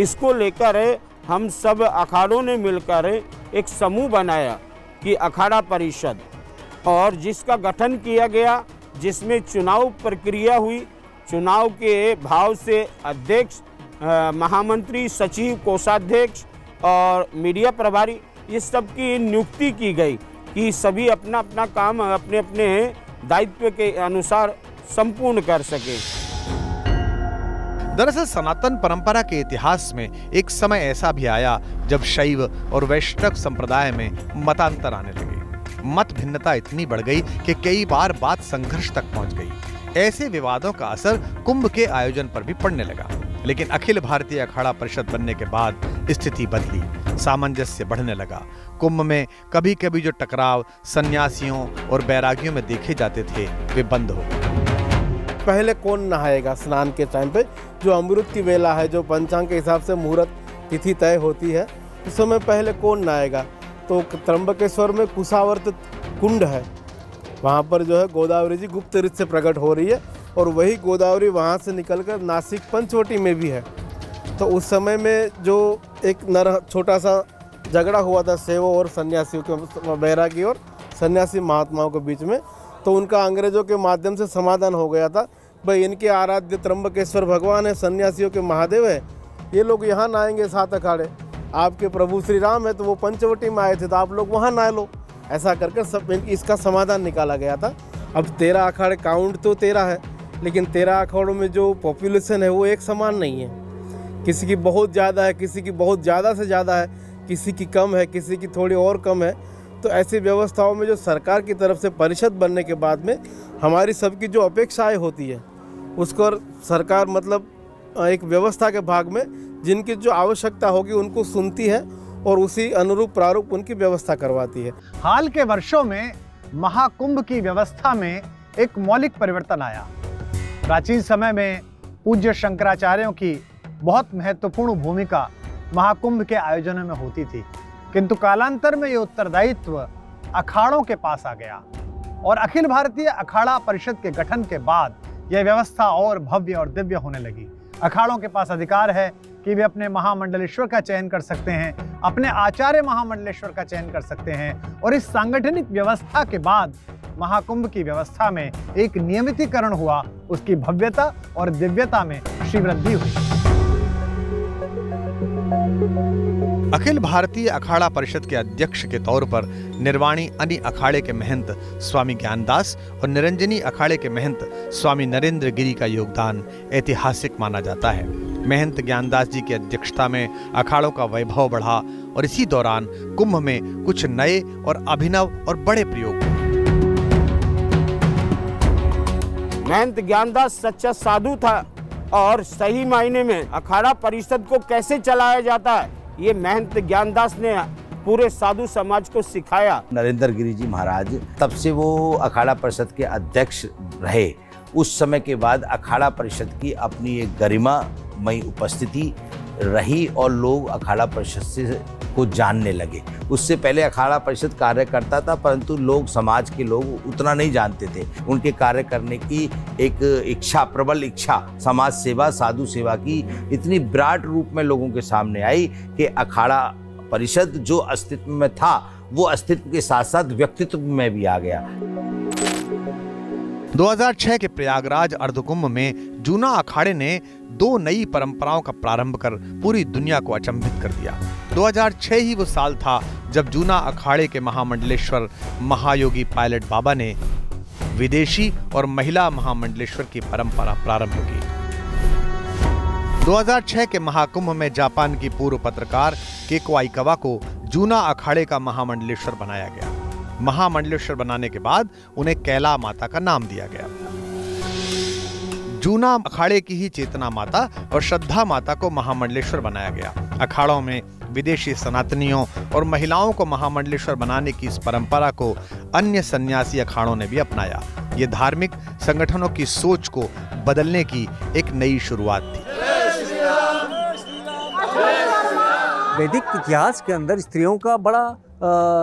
इसको लेकर हम सब अखाड़ों ने मिलकर एक समूह बनाया कि अखाड़ा परिषद, और जिसका गठन किया गया, जिसमें चुनाव प्रक्रिया हुई। चुनाव के भाव से अध्यक्ष, महामंत्री, सचिव, कोषाध्यक्ष और मीडिया प्रभारी, ये सब की नियुक्ति की गई कि सभी अपना अपना काम अपने अपने दायित्व के अनुसार संपूर्ण कर सके। दरअसल सनातन परंपरा के इतिहास में एक समय ऐसा भी आया जब शैव और वैष्णव संप्रदाय में मतांतर आने लगे। मत भिन्नता इतनी बढ़ गई कि कई बार बात संघर्ष तक पहुंच गई। ऐसे विवादों का असर कुंभ के आयोजन पर भी पड़ने लगा। लेकिन अखिल भारतीय अखाड़ा परिषद बनने के बाद स्थिति बदली, सामंजस्य बढ़ने लगा। कुंभ में कभी कभी जो टकराव सन्यासियों और बैरागियों में देखे जाते थे वे बंद हो गए। पहले कौन नहाएगा स्नान के टाइम पे, जो अमृत की वेला है, जो पंचांग के हिसाब से मुहूर्त तिथि तय होती है, उस समय पहले कौन नहाएगा? तो त्र्यंबकेश्वर में कुशावर्त कुंड है, वहाँ पर जो है गोदावरी जी गुप्त रीत से प्रकट हो रही है और वही गोदावरी वहाँ से निकलकर नासिक पंचवटी में भी है। तो उस समय में जो एक छोटा सा झगड़ा हुआ था सेवों और सन्यासियों के, बैरागी और सन्यासी महात्माओं के बीच में, तो उनका अंग्रेजों के माध्यम से समाधान हो गया था। भाई इनके आराध्य त्र्यंबकेश्वर भगवान है, सन्यासियों के महादेव है, ये लोग यहाँ नहाएंगे 7 अखाड़े। आपके प्रभु श्री राम है तो वो पंचवटी में आए थे तो आप लोग वहाँ नहा लो। ऐसा करके सब इसका समाधान निकाला गया था। अब 13 अखाड़े काउंट तो 13 है, लेकिन 13 अखाड़ों में जो पॉपुलेशन है वो एक समान नहीं है। किसी की बहुत ज़्यादा है, किसी की बहुत ज़्यादा से ज़्यादा है, किसी की कम है, किसी की थोड़ी और कम है। तो ऐसी व्यवस्थाओं में जो सरकार की तरफ से परिषद बनने के बाद में हमारी सबकी जो अपेक्षाएं होती है उसको सरकार मतलब एक व्यवस्था के भाग में जिनकी जो आवश्यकता होगी उनको सुनती है और उसी अनुरूप प्रारूप उनकी व्यवस्था करवाती है। हाल के वर्षों में महाकुंभ की व्यवस्था में एक मौलिक परिवर्तन आया। प्राचीन समय में पूज्य शंकराचार्यों की बहुत महत्वपूर्ण भूमिका महाकुंभ के आयोजनों में होती थी, किंतु कालांतर में ये उत्तरदायित्व अखाड़ों के पास आ गया और अखिल भारतीय अखाड़ा परिषद के गठन के बाद यह व्यवस्था और भव्य और दिव्य होने लगी। अखाड़ों के पास अधिकार है कि वे अपने महामंडलेश्वर का चयन कर सकते हैं, अपने आचार्य महामंडलेश्वर का चयन कर सकते हैं और इस सांगठनिक व्यवस्था के बाद महाकुंभ की व्यवस्था में एक नियमितीकरण हुआ, उसकी भव्यता और दिव्यता में श्रीवृद्धि हुई। अखिल भारतीय अखाड़ा परिषद के अध्यक्ष के तौर पर निर्वाणी अनि अखाड़े के महंत स्वामी ज्ञानदास और निरंजनी अखाड़े के महंत स्वामी नरेंद्र गिरी का योगदान ऐतिहासिक माना जाता है। महंत ज्ञानदास जी की अध्यक्षता में अखाड़ों का वैभव बढ़ा और इसी दौरान कुंभ में कुछ नए और अभिनव और बड़े प्रयोग हुए। महंत ज्ञानदास सच्चा साधु था और सही मायने में अखाड़ा परिषद को कैसे चलाया जाता है ये महंत ज्ञानदास ने पूरे साधु समाज को सिखाया। नरेंद्र गिरी जी महाराज तब से वो अखाड़ा परिषद के अध्यक्ष रहे। उस समय के बाद अखाड़ा परिषद की अपनी एक गरिमामयी उपस्थिति रही और लोग अखाड़ा परिषद से को जानने लगे। उससे पहले अखाड़ा परिषद कार्य करता था, परंतु लोग समाज के लोग उतना नहीं जानते थे। उनके कार्य करने की एक इच्छा, प्रबल इच्छा समाज सेवा, साधु सेवा की इतनी विराट रूप में लोगों के सामने आई कि अखाड़ा परिषद जो अस्तित्व में था वो अस्तित्व के साथ साथ व्यक्तित्व में भी आ गया। 2006 के प्रयागराज अर्धकुंभ में जूना अखाड़े ने 2 नई परंपराओं का प्रारंभ कर पूरी दुनिया को अचंभित कर दिया। 2006 ही वो साल था जब जूना अखाड़े के महामंडलेश्वर महायोगी पायलट बाबा ने विदेशी और महिला महामंडलेश्वर की परंपरा प्रारंभ की। 2006 के महाकुंभ में जापान की पूर्व पत्रकार केको आइकावा को जूना अखाड़े का महामंडलेश्वर बनाया गया। महामंडलेश्वर बनाने के बाद उन्हें कैला माता का नाम दिया गया। जूना अखाड़े की ही चेतना माता और श्रद्धा माता को महामंडलेश्वर बनाया गया। अखाड़ों में विदेशी सनातनियों और महिलाओं को महामंडलेश्वर बनाने की इस परंपरा को अन्य सन्यासी अखाड़ों ने भी अपनाया। ये धार्मिक संगठनों की सोच को बदलने की एक नई शुरुआत थी। वैदिक इतिहास के अंदर स्त्रियों का बड़ा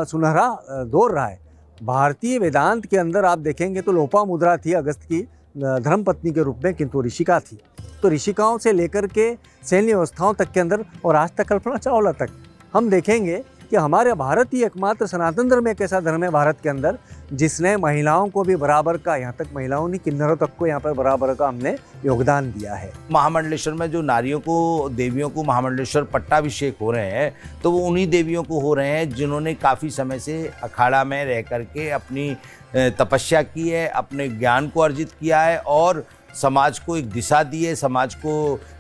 सुनहरा दौर रहा है। भारतीय वेदांत के अंदर आप देखेंगे तो लोपामुद्रा थी अगस्त की धर्मपत्नी के रूप में, किंतु ऋषिका थी। तो ऋषिकाओं से लेकर के सैन्य व्यवस्थाओं तक के अंदर और आज तक कल्पना चावला तक हम देखेंगे कि हमारे भारत ही एकमात्र सनातन धर्म एक ऐसा धर्म है भारत के अंदर जिसने महिलाओं को भी बराबर का, यहाँ तक महिलाओं नहीं किन्नरों तक को यहाँ पर बराबर का हमने योगदान दिया है। महामंडलेश्वर में जो नारियों को, देवियों को महामंडलेश्वर पट्टाभिषेक हो रहे हैं तो वो उन्हीं देवियों को हो रहे हैं जिन्होंने काफ़ी समय से अखाड़ा में रह करके अपनी तपस्या की है, अपने ज्ञान को अर्जित किया है और समाज को एक दिशा दी है, समाज को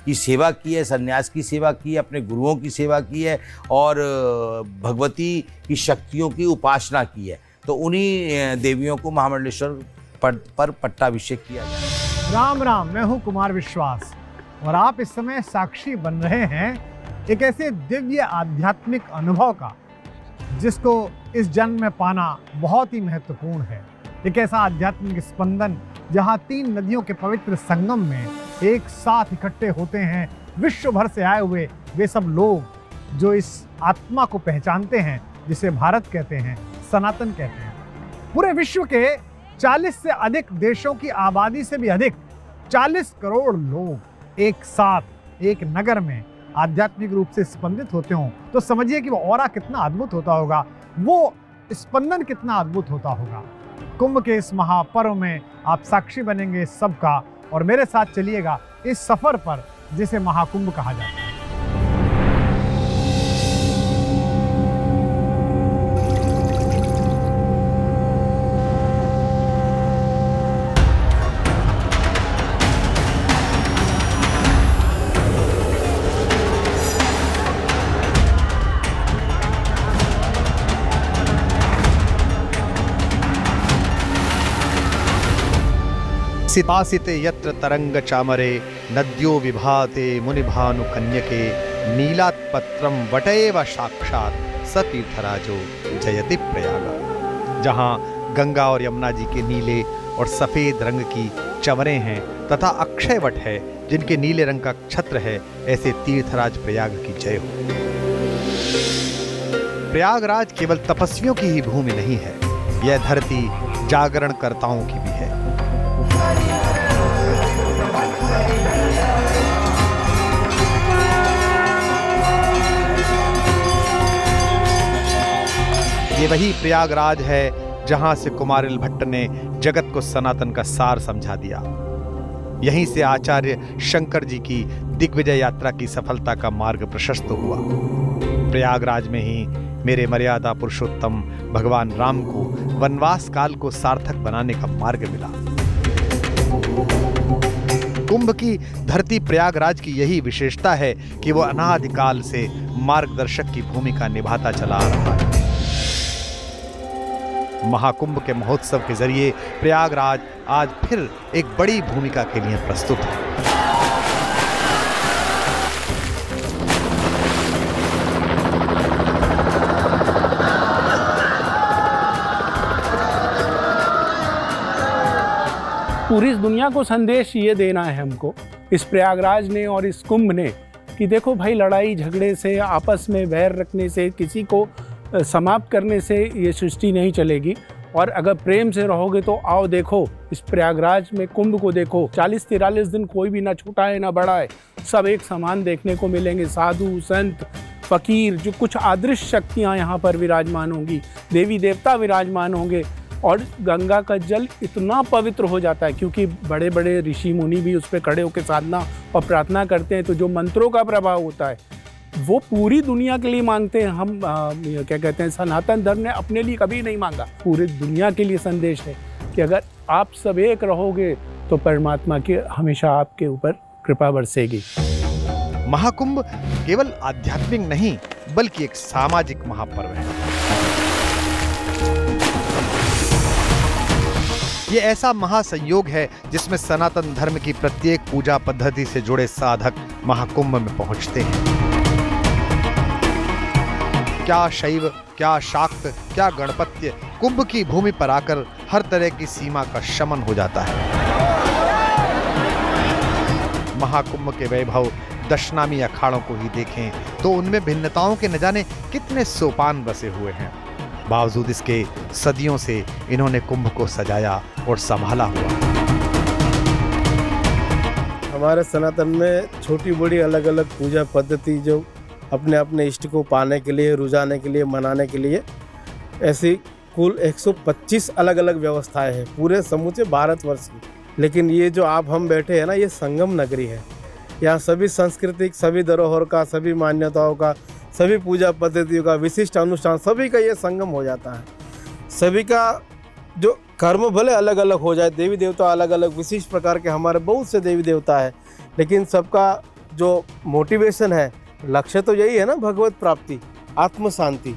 की सेवा की है, संन्यास की सेवा की है, अपने गुरुओं की सेवा की है और भगवती की शक्तियों की उपासना की है। तो उन्हीं देवियों को महामंडलेश्वर पर पट्टाभिषेक किया जाए। राम राम, मैं हूँ कुमार विश्वास और आप इस समय साक्षी बन रहे हैं एक ऐसे दिव्य आध्यात्मिक अनुभव का जिसको इस जन्म में पाना बहुत ही महत्वपूर्ण है। एक ऐसा आध्यात्मिक स्पंदन जहाँ 3 नदियों के पवित्र संगम में एक साथ इकट्ठे होते हैं विश्व भर से आए हुए वे सब लोग जो इस आत्मा को पहचानते हैं जिसे भारत कहते हैं, सनातन कहते हैं। पूरे विश्व के 40 से अधिक देशों की आबादी से भी अधिक 40 करोड़ लोग एक साथ एक नगर में आध्यात्मिक रूप से स्पंदित होते हों तो समझिए कि वो ऑरा कितना अद्भुत होता होगा, वो स्पंदन कितना अद्भुत होता होगा। कुंभ के इस महापर्व में आप साक्षी बनेंगे सबका और मेरे साथ चलिएगा इस सफर पर जिसे महाकुंभ कहा जाता है। सितासिते यत्र तरंग चामरे नद्यो विभाते मुनिभानु कन्यके नीलात्पत्रम वटएव साक्षात सतीर्थराजो जयति प्रयाग। जहाँ गंगा और यमुना जी के नीले और सफेद रंग की चंवरें हैं तथा अक्षय वट है जिनके नीले रंग का छत्र है, ऐसे तीर्थराज प्रयाग की जय हो। प्रयागराज केवल तपस्वियों की ही भूमि नहीं है, यह धरती जागरण कर्ताओं की भी है। ये वही प्रयागराज है जहां से कुमारिल भट्ट ने जगत को सनातन का सार समझा दिया। यहीं से आचार्य शंकर जी की दिग्विजय यात्रा की सफलता का मार्ग प्रशस्त हुआ। प्रयागराज में ही मेरे मर्यादा पुरुषोत्तम भगवान राम को वनवास काल को सार्थक बनाने का मार्ग मिला। कुंभ की धरती प्रयागराज की यही विशेषता है कि वो अनादिकाल से मार्गदर्शक की भूमिका निभाता चला आ रहा है। महाकुंभ के महोत्सव के जरिए प्रयागराज आज फिर एक बड़ी भूमिका के लिए प्रस्तुत है। पूरी दुनिया को संदेश ये देना है हमको, इस प्रयागराज ने और इस कुंभ ने, कि देखो भाई, लड़ाई झगड़े से, आपस में वैर रखने से, किसी को समाप्त करने से ये सृष्टि नहीं चलेगी। और अगर प्रेम से रहोगे तो आओ देखो इस प्रयागराज में कुंभ को देखो। 40-43 दिन कोई भी ना छोटा है ना बड़ा है, सब एक समान देखने को मिलेंगे। साधु संत फकीर, जो कुछ अदृश्य शक्तियाँ यहाँ पर विराजमान होंगी, देवी देवता विराजमान होंगे। और गंगा का जल इतना पवित्र हो जाता है क्योंकि बड़े बड़े ऋषि मुनि भी उस पर खड़े होकर साधना और प्रार्थना करते हैं। तो जो मंत्रों का प्रभाव होता है वो पूरी दुनिया के लिए मांगते हैं। हम क्या कहते हैं, सनातन धर्म ने अपने लिए कभी नहीं मांगा, पूरी दुनिया के लिए संदेश है कि अगर आप सब एक रहोगे तो परमात्मा की हमेशा आपके ऊपर कृपा बरसेगी। महाकुंभ केवल आध्यात्मिक नहीं बल्कि एक सामाजिक महापर्व है। ये ऐसा महासंयोग है जिसमें सनातन धर्म की प्रत्येक पूजा पद्धति से जुड़े साधक महाकुंभ में पहुंचते हैं। क्या शैव, क्या शाक्त, क्या गणपत्य, कुंभ की भूमि पर आकर हर तरह की सीमा का शमन हो जाता है। महाकुंभ के वैभव दशनामी अखाड़ों को ही देखें तो उनमें भिन्नताओं के न जाने कितने सोपान बसे हुए हैं। बावजूद इसके सदियों से इन्होंने कुंभ को सजाया और संभाला हुआ। हमारे सनातन में छोटी बड़ी अलग अलग पूजा पद्धति जो अपने अपने इष्ट को पाने के लिए, रुझाने के लिए, मनाने के लिए। ऐसी कुल 125 अलग अलग व्यवस्थाएं हैं पूरे समूचे भारतवर्ष की। लेकिन ये जो आप हम बैठे हैं ना, ये संगम नगरी है। यहाँ सभी सांस्कृतिक, सभी धरोहर का, सभी मान्यताओं का, सभी पूजा पद्धतियों का, विशिष्ट अनुष्ठान, सभी का ये संगम हो जाता है। सभी का जो कर्म भले अलग अलग हो जाए, देवी देवता अलग अलग विशिष्ट प्रकार के, हमारे बहुत से देवी देवता है, लेकिन सबका जो मोटिवेशन है, लक्ष्य तो यही है ना, भगवत प्राप्ति, आत्म शांति।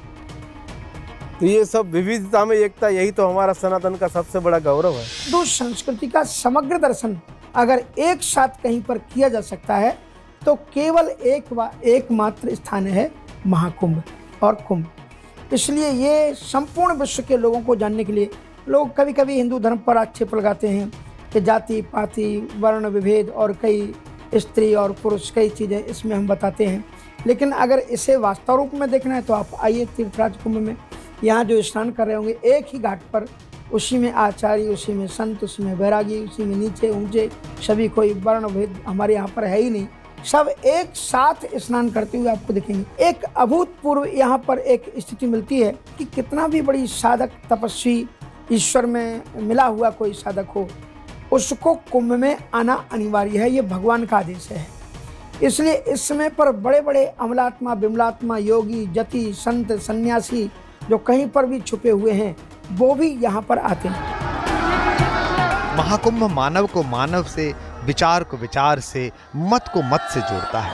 तो ये सब विविधता में एकता, यही तो हमारा सनातन का सबसे बड़ा गौरव है। हिंदू संस्कृति का समग्र दर्शन अगर एक साथ कहीं पर किया जा सकता है तो केवल एकमात्र स्थान है महाकुंभ और कुंभ। इसलिए ये संपूर्ण विश्व के लोगों को जानने के लिए, लोग कभी कभी हिंदू धर्म पर आक्षेप लगाते हैं कि जाति पाति, वर्ण विभेद और कई स्त्री और पुरुष, कई चीज़ें इसमें हम बताते हैं। लेकिन अगर इसे वास्तव रूप में देखना है तो आप आइए तीर्थराज कुंभ में। यहाँ जो स्नान कर रहे होंगे एक ही घाट पर, उसी में आचार्य, उसी में संत, उसी में वैरागी, उसी में नीचे ऊंचे, सभी कोई वर्ण भेद हमारे यहाँ पर है ही नहीं। सब एक साथ स्नान करते हुए आपको दिखेंगे। एक अभूतपूर्व यहाँ पर एक स्थिति मिलती है कि कितना भी बड़ी साधक, तपस्वी, ईश्वर में मिला हुआ कोई साधक हो, उसको कुंभ में आना अनिवार्य है। ये भगवान का आदेश है। इसलिए इस समय पर बड़े बड़े अमलात्मा, बिमलात्मा, योगी, जति, संत, सन्यासी जो कहीं पर भी छुपे हुए हैं, वो भी यहाँ पर आते हैं। महाकुंभ मानव को मानव से, विचार को विचार से, मत को मत से जोड़ता है।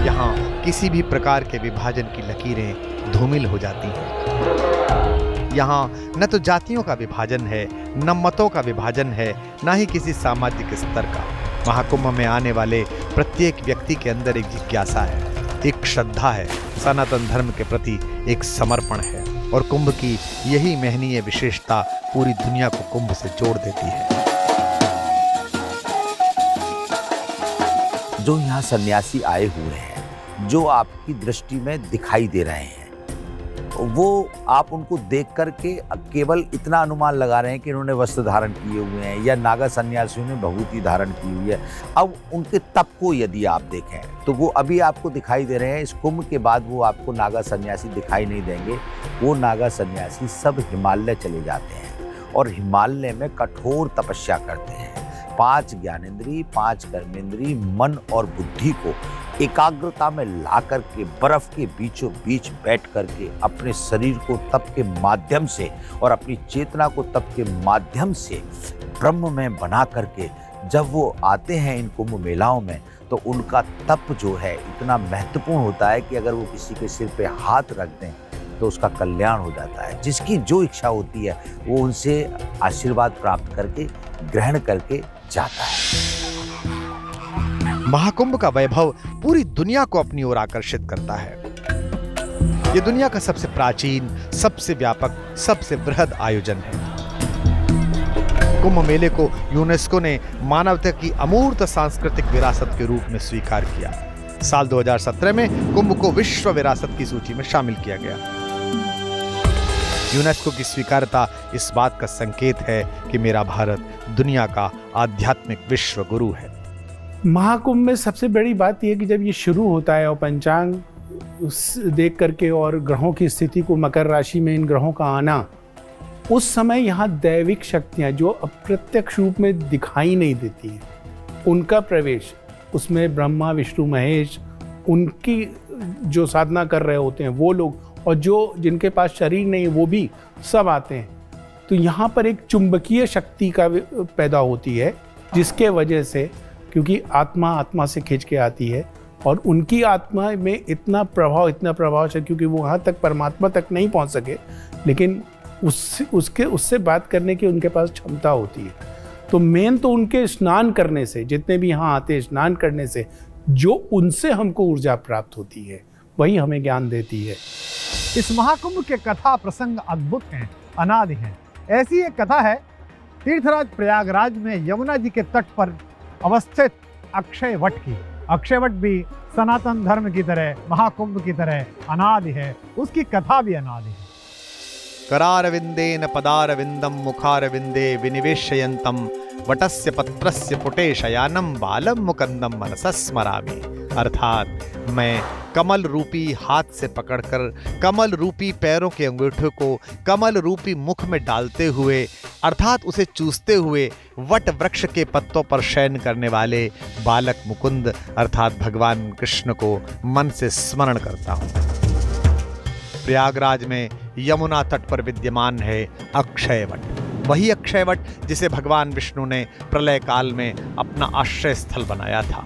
यहाँ किसी भी प्रकार के विभाजन की लकीरें धूमिल हो जाती हैं। यहाँ न तो जातियों का विभाजन है, न मतों का विभाजन है, न ही किसी सामाजिक स्तर का। महाकुंभ में आने वाले प्रत्येक व्यक्ति के अंदर एक जिज्ञासा है, एक श्रद्धा है, सनातन धर्म के प्रति एक समर्पण है। और कुंभ की यही महनीय विशेषता पूरी दुनिया को कुंभ से जोड़ देती है। जो यहाँ सन्यासी आए हुए हैं, जो आपकी दृष्टि में दिखाई दे रहे हैं, वो आप उनको देख करके केवल इतना अनुमान लगा रहे हैं कि इन्होंने वस्त्र धारण किए हुए हैं या नागा सन्यासियों ने भभूति धारण की हुई है। अब उनके तप को यदि आप देखें तो वो अभी आपको दिखाई दे रहे हैं। इस कुंभ के बाद वो आपको नागा सन्यासी दिखाई नहीं देंगे। वो नागा सन्यासी सब हिमालय चले जाते हैं और हिमालय में कठोर तपस्या करते हैं। 5 ज्ञानेंद्री, 5 कर्मेंद्री, मन और बुद्धि को एकाग्रता में ला करके बर्फ के बीचों बीच बैठ करके अपने शरीर को तप के माध्यम से और अपनी चेतना को तप के माध्यम से ब्रह्म में बना करके जब वो आते हैं इन कुंभ मेलाओं में, तो उनका तप जो है इतना महत्वपूर्ण होता है कि अगर वो किसी के सिर पे हाथ रख दें तो उसका कल्याण हो जाता है। जिसकी जो इच्छा होती है वो उनसे आशीर्वाद प्राप्त करके ग्रहण करके जाता है। महाकुंभ का वैभव पूरी दुनिया को अपनी ओर आकर्षित करता है। ये दुनिया का सबसे प्राचीन, सबसे व्यापक, सबसे बृहद आयोजन है। कुंभ मेले को यूनेस्को ने मानवता की अमूर्त सांस्कृतिक विरासत के रूप में स्वीकार किया। साल 2017 में कुंभ को विश्व विरासत की सूची में शामिल किया गया। यूनेस्को की स्वीकार्यता इस बात का संकेत है कि मेरा भारत दुनिया का आध्यात्मिक विश्व गुरु है। महाकुंभ में सबसे बड़ी बात यह कि जब ये शुरू होता है और पंचांग देख करके और ग्रहों की स्थिति को, मकर राशि में इन ग्रहों का आना, उस समय यहाँ दैविक शक्तियाँ जो अप्रत्यक्ष रूप में दिखाई नहीं देती हैं, उनका प्रवेश, उसमें ब्रह्मा, विष्णु, महेश, उनकी जो साधना कर रहे होते हैं वो लोग, और जो जिनके पास शरीर नहीं वो भी सब आते हैं। तो यहाँ पर एक चुंबकीय शक्ति का पैदा होती है, जिसके वजह से, क्योंकि आत्मा आत्मा से खींच के आती है और उनकी आत्मा में इतना प्रभाव है, क्योंकि वो वहाँ तक परमात्मा तक नहीं पहुँच सके, लेकिन उससे बात करने की उनके पास क्षमता होती है। तो मेन तो उनके स्नान करने से, जितने भी यहाँ आते हैं स्नान करने से, जो उनसे हमको ऊर्जा प्राप्त होती है, वही हमें ज्ञान देती है। इस महाकुंभ के कथा प्रसंग अद्भुत हैं, अनादि हैं। ऐसी एक कथा है तीर्थराज प्रयागराज में यमुना जी के तट पर अवस्थित अक्षय वट की। अक्षय वट भी सनातन धर्म की तरह, महाकुंभ की तरह अनादि है, उसकी कथा भी अनादि है। करारविंदेन पदारविंदम मुखारविंदे विनिवेशयन्तम वटस्य पत्रस्य पुटे शयानम बालम मुकंदम मनसा स्मरामि। अर्थात मैं कमल रूपी हाथ से पकड़कर कमल रूपी पैरों के अंगूठे को कमल रूपी मुख में डालते हुए अर्थात उसे चूसते हुए वट वृक्ष के पत्तों पर शयन करने वाले बालक मुकुंद अर्थात भगवान कृष्ण को मन से स्मरण करता हूँ। प्रयागराज में यमुना तट पर विद्यमान है अक्षय वट, वही अक्षय वट जिसे भगवान विष्णु ने प्रलय काल में अपना आश्रय स्थल बनाया था।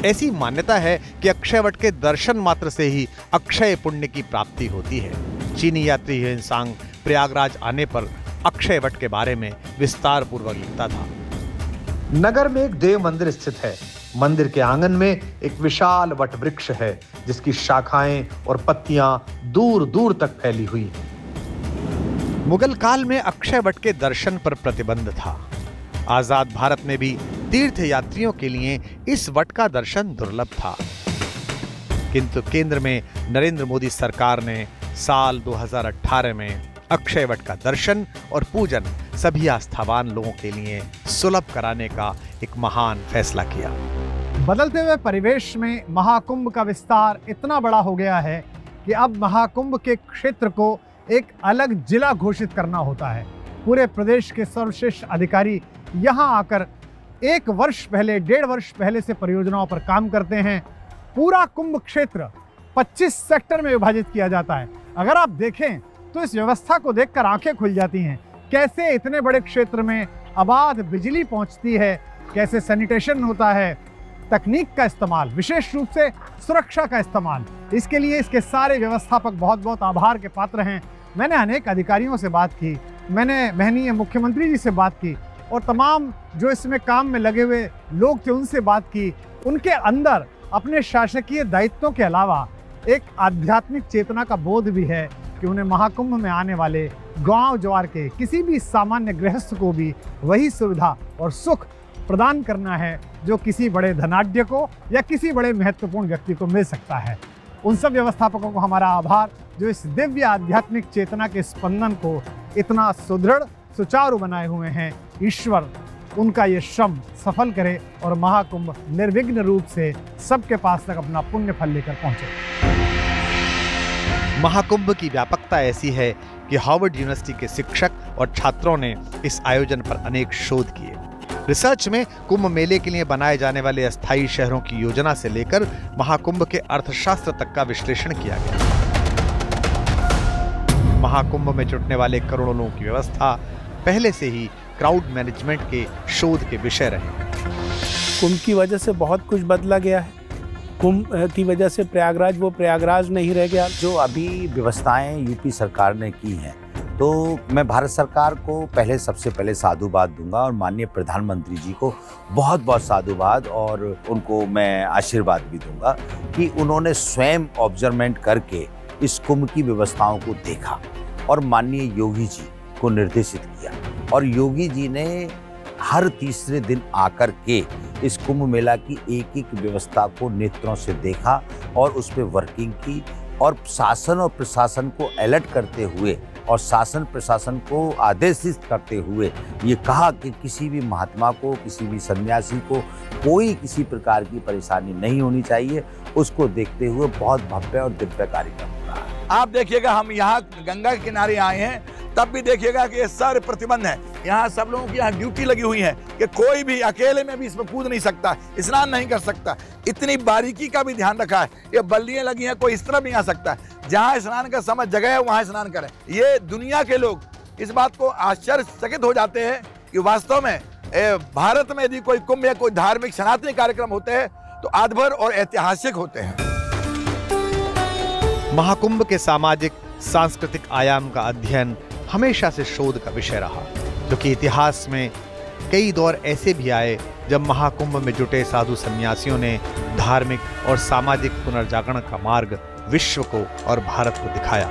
ऐसी मान्यता है कि अक्षय वट के दर्शन मात्र से ही अक्षय पुण्य की प्राप्ति होती है। चीनी यात्री ह्वेनसांग प्रयागराज आने पर अक्षय वट के बारे में विस्तार पूर्वक लिखता था। नगर में एक देव मंदिर स्थित है। मंदिर के आंगन में एक विशाल वट वृक्ष है जिसकी शाखाएं और पत्तियां दूर दूर तक फैली हुई हैं। मुगल काल में अक्षय वट के दर्शन पर प्रतिबंध था। आजाद भारत में भी तीर्थ यात्रियों के लिए इस वट का दर्शन दुर्लभ था, किंतु केंद्र में नरेंद्र मोदी सरकार ने साल 2018 में अक्षय वट का दर्शन और पूजन सभी आस्थावान लोगों के लिए सुलभ कराने का एक महान फैसला किया। बदलते हुए परिवेश में महाकुंभ का विस्तार इतना बड़ा हो गया है कि अब महाकुंभ के क्षेत्र को एक अलग जिला घोषित करना होता है। पूरे प्रदेश के सर्वश्रेष्ठ अधिकारी यहाँ आकर 1 वर्ष पहले 1.5 वर्ष पहले से परियोजनाओं पर काम करते हैं। पूरा कुंभ क्षेत्र 25 सेक्टर में विभाजित किया जाता है। अगर आप देखें तो इस व्यवस्था को देखकर आंखें खुल जाती हैं। कैसे इतने बड़े क्षेत्र में आबाद बिजली पहुंचती है, कैसे सैनिटेशन होता है, तकनीक का इस्तेमाल, विशेष रूप से सुरक्षा का इस्तेमाल, इसके लिए इसके सारे व्यवस्थापक बहुत बहुत आभार के पात्र हैं। मैंने अनेक अधिकारियों से बात की, मैंने माननीय मुख्यमंत्री जी से बात की और तमाम जो इसमें काम में लगे हुए लोग थे उनसे बात की। उनके अंदर अपने शासकीय दायित्वों के अलावा एक आध्यात्मिक चेतना का बोध भी है कि उन्हें महाकुंभ में आने वाले गांव जवार के किसी भी सामान्य गृहस्थ को भी वही सुविधा और सुख प्रदान करना है जो किसी बड़े धनाढ्य को या किसी बड़े महत्वपूर्ण व्यक्ति को मिल सकता है। उन सब व्यवस्थापकों को हमारा आभार जो इस दिव्य आध्यात्मिक चेतना के स्पंदन को इतना सुदृढ़ सुचारू बनाए हुए हैं। ईश्वर उनका ये श्रम सफल करे और महाकुंभ निर्विघ्न रूप से सबके पास तक अपना पुण्य फल लेकर पहुंचे। महाकुंभ की व्यापकता ऐसी है कि हार्वर्ड यूनिवर्सिटी के शिक्षक और छात्रों ने इस आयोजन पर अनेक शोध किए। रिसर्च में कुंभ मेले के लिए बनाए जाने वाले अस्थायी शहरों की योजना से लेकर महाकुंभ के अर्थशास्त्र तक का विश्लेषण किया गया। महाकुंभ में जुटने वाले करोड़ों लोगों की व्यवस्था पहले से ही क्राउड मैनेजमेंट के शोध के विषय रहे। कुंभ की वजह से बहुत कुछ बदला गया है। कुंभ की वजह से प्रयागराज वो प्रयागराज नहीं रह गया। जो अभी व्यवस्थाएं यूपी सरकार ने की हैं, तो मैं भारत सरकार को सबसे पहले साधुवाद दूंगा और माननीय प्रधानमंत्री जी को बहुत बहुत साधुवाद और उनको मैं आशीर्वाद भी दूंगा कि उन्होंने स्वयं ऑब्जर्वमेंट करके इस कुंभ की व्यवस्थाओं को देखा और माननीय योगी जी को निर्देशित किया और योगी जी ने हर तीसरे दिन आकर के इस कुंभ मेला की एक एक व्यवस्था को नेत्रों से देखा और उस पर वर्किंग की और शासन और प्रशासन को अलर्ट करते हुए और शासन प्रशासन को आदेशित करते हुए ये कहा कि किसी भी महात्मा को, किसी भी सन्यासी को कोई किसी प्रकार की परेशानी नहीं होनी चाहिए। उसको देखते हुए बहुत भव्य और दिव्य कार्यक्रम हो रहा है। आप देखिएगा, हम यहाँ गंगा के किनारे आए हैं तब भी देखिएगा कि ये सारे प्रतिबंध हैं। यहाँ सब लोगों की यहाँ ड्यूटी लगी हुई है कि कोई भी अकेले में भी इसमें कूद नहीं सकता, स्नान नहीं कर सकता। इतनी बारीकी का भी ध्यान रखा है। ये बल्लियाँ लगी हैं, कोई इस तरफ नहीं आ सकता। जहाँ स्नान का समय जगह है वहाँ स्नान करें। ये दुनिया के लोग इस बात को आश्चर्यचकित हो जाते हैं कि वास्तव में भारत में यदि कोई कुंभ या कोई धार्मिक सनातनी कार्यक्रम होते हैं तो आधभर और ऐतिहासिक होते हैं। महाकुंभ के सामाजिक सांस्कृतिक आयाम का अध्ययन हमेशा से शोध का विषय रहा, क्योंकि इतिहास में कई दौर ऐसे भी आए जब महाकुंभ में जुटे साधु सन्यासियों ने धार्मिक और सामाजिक पुनर्जागरण का मार्ग विश्व को और भारत को दिखाया।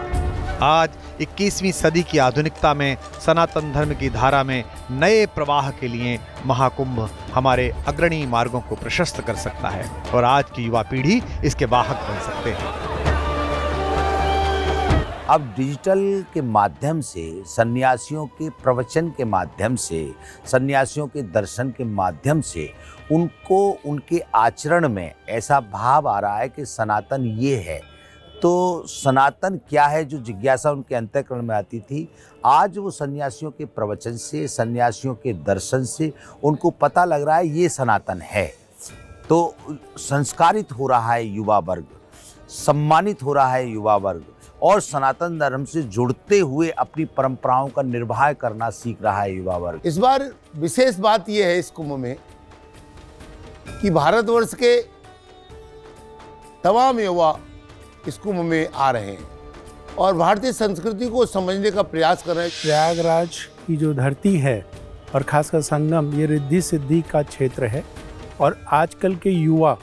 आज 21वीं सदी की आधुनिकता में सनातन धर्म की धारा में नए प्रवाह के लिए महाकुंभ हमारे अग्रणी मार्गों को प्रशस्त कर सकता है और आज की युवा पीढ़ी इसके वाहक बन सकते हैं। अब डिजिटल के माध्यम से, सन्यासियों के प्रवचन के माध्यम से, सन्यासियों के दर्शन के माध्यम से उनको उनके आचरण में ऐसा भाव आ रहा है कि सनातन ये है। तो सनातन क्या है, जो जिज्ञासा उनके अंतःकरण में आती थी, आज वो सन्यासियों के प्रवचन से, सन्यासियों के दर्शन से उनको पता लग रहा है ये सनातन है। तो संस्कारित हो रहा है युवा वर्ग, सम्मानित हो रहा है युवा वर्ग, और सनातन धर्म से जुड़ते हुए अपनी परंपराओं का निर्वाह करना सीख रहा है युवा वर्ग। इस बार विशेष बात यह है इस कुंभ में कि भारतवर्ष के तमाम युवा इस कुंभ में आ रहे हैं और भारतीय संस्कृति को समझने का प्रयास कर रहे हैं। प्रयागराज की जो धरती है और खासकर संगम, ये रिद्धि सिद्धि का क्षेत्र है और आजकल के युवा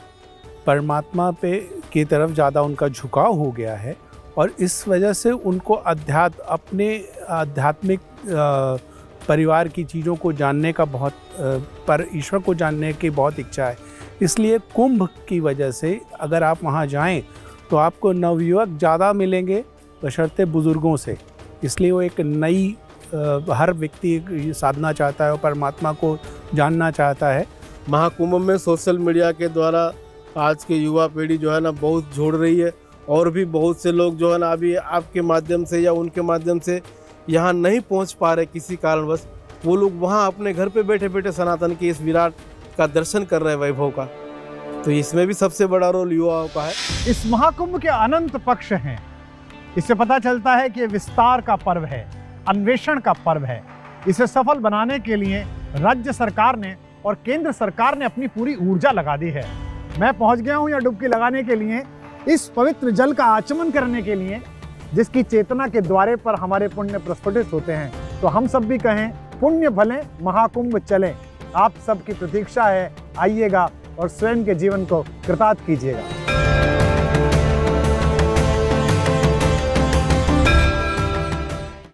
परमात्मा पे की तरफ ज़्यादा उनका झुकाव हो गया है और इस वजह से उनको अपने आध्यात्मिक परिवार की चीज़ों को जानने का बहुत पर ईश्वर को जानने की बहुत इच्छा है। इसलिए कुंभ की वजह से अगर आप वहाँ जाएं तो आपको नवयुवक ज़्यादा मिलेंगे बशर्ते बुज़ुर्गों से। इसलिए वो एक नई हर व्यक्ति साधना चाहता है और परमात्मा को जानना चाहता है। महाकुंभ में सोशल मीडिया के द्वारा आज के युवा पीढ़ी जो है ना बहुत जोड़ रही है और भी बहुत से लोग जो है ना अभी आपके माध्यम से या उनके माध्यम से यहाँ नहीं पहुँच पा रहे किसी कारणवश, वो लोग वहाँ अपने घर पे बैठे बैठे सनातन के इस विराट का दर्शन कर रहे हैं, वैभव का। तो इसमें भी सबसे बड़ा रोल युवाओं का है। इस महाकुंभ के अनंत पक्ष हैं। इससे पता चलता है कि ये विस्तार का पर्व है, अन्वेषण का पर्व है। इसे सफल बनाने के लिए राज्य सरकार ने और केंद्र सरकार ने अपनी पूरी ऊर्जा लगा दी है। मैं पहुंच गया हूं यहाँ डुबकी लगाने के लिए, इस पवित्र जल का आचमन करने के लिए, जिसकी चेतना के द्वारे पर हमारे पुण्य प्रस्फुटित होते हैं। तो हम सब भी कहें, पुण्य भले महाकुंभ चले। आप सबकी प्रतीक्षा है, आइएगा और स्वयं के जीवन को कृतार्थ कीजिएगा।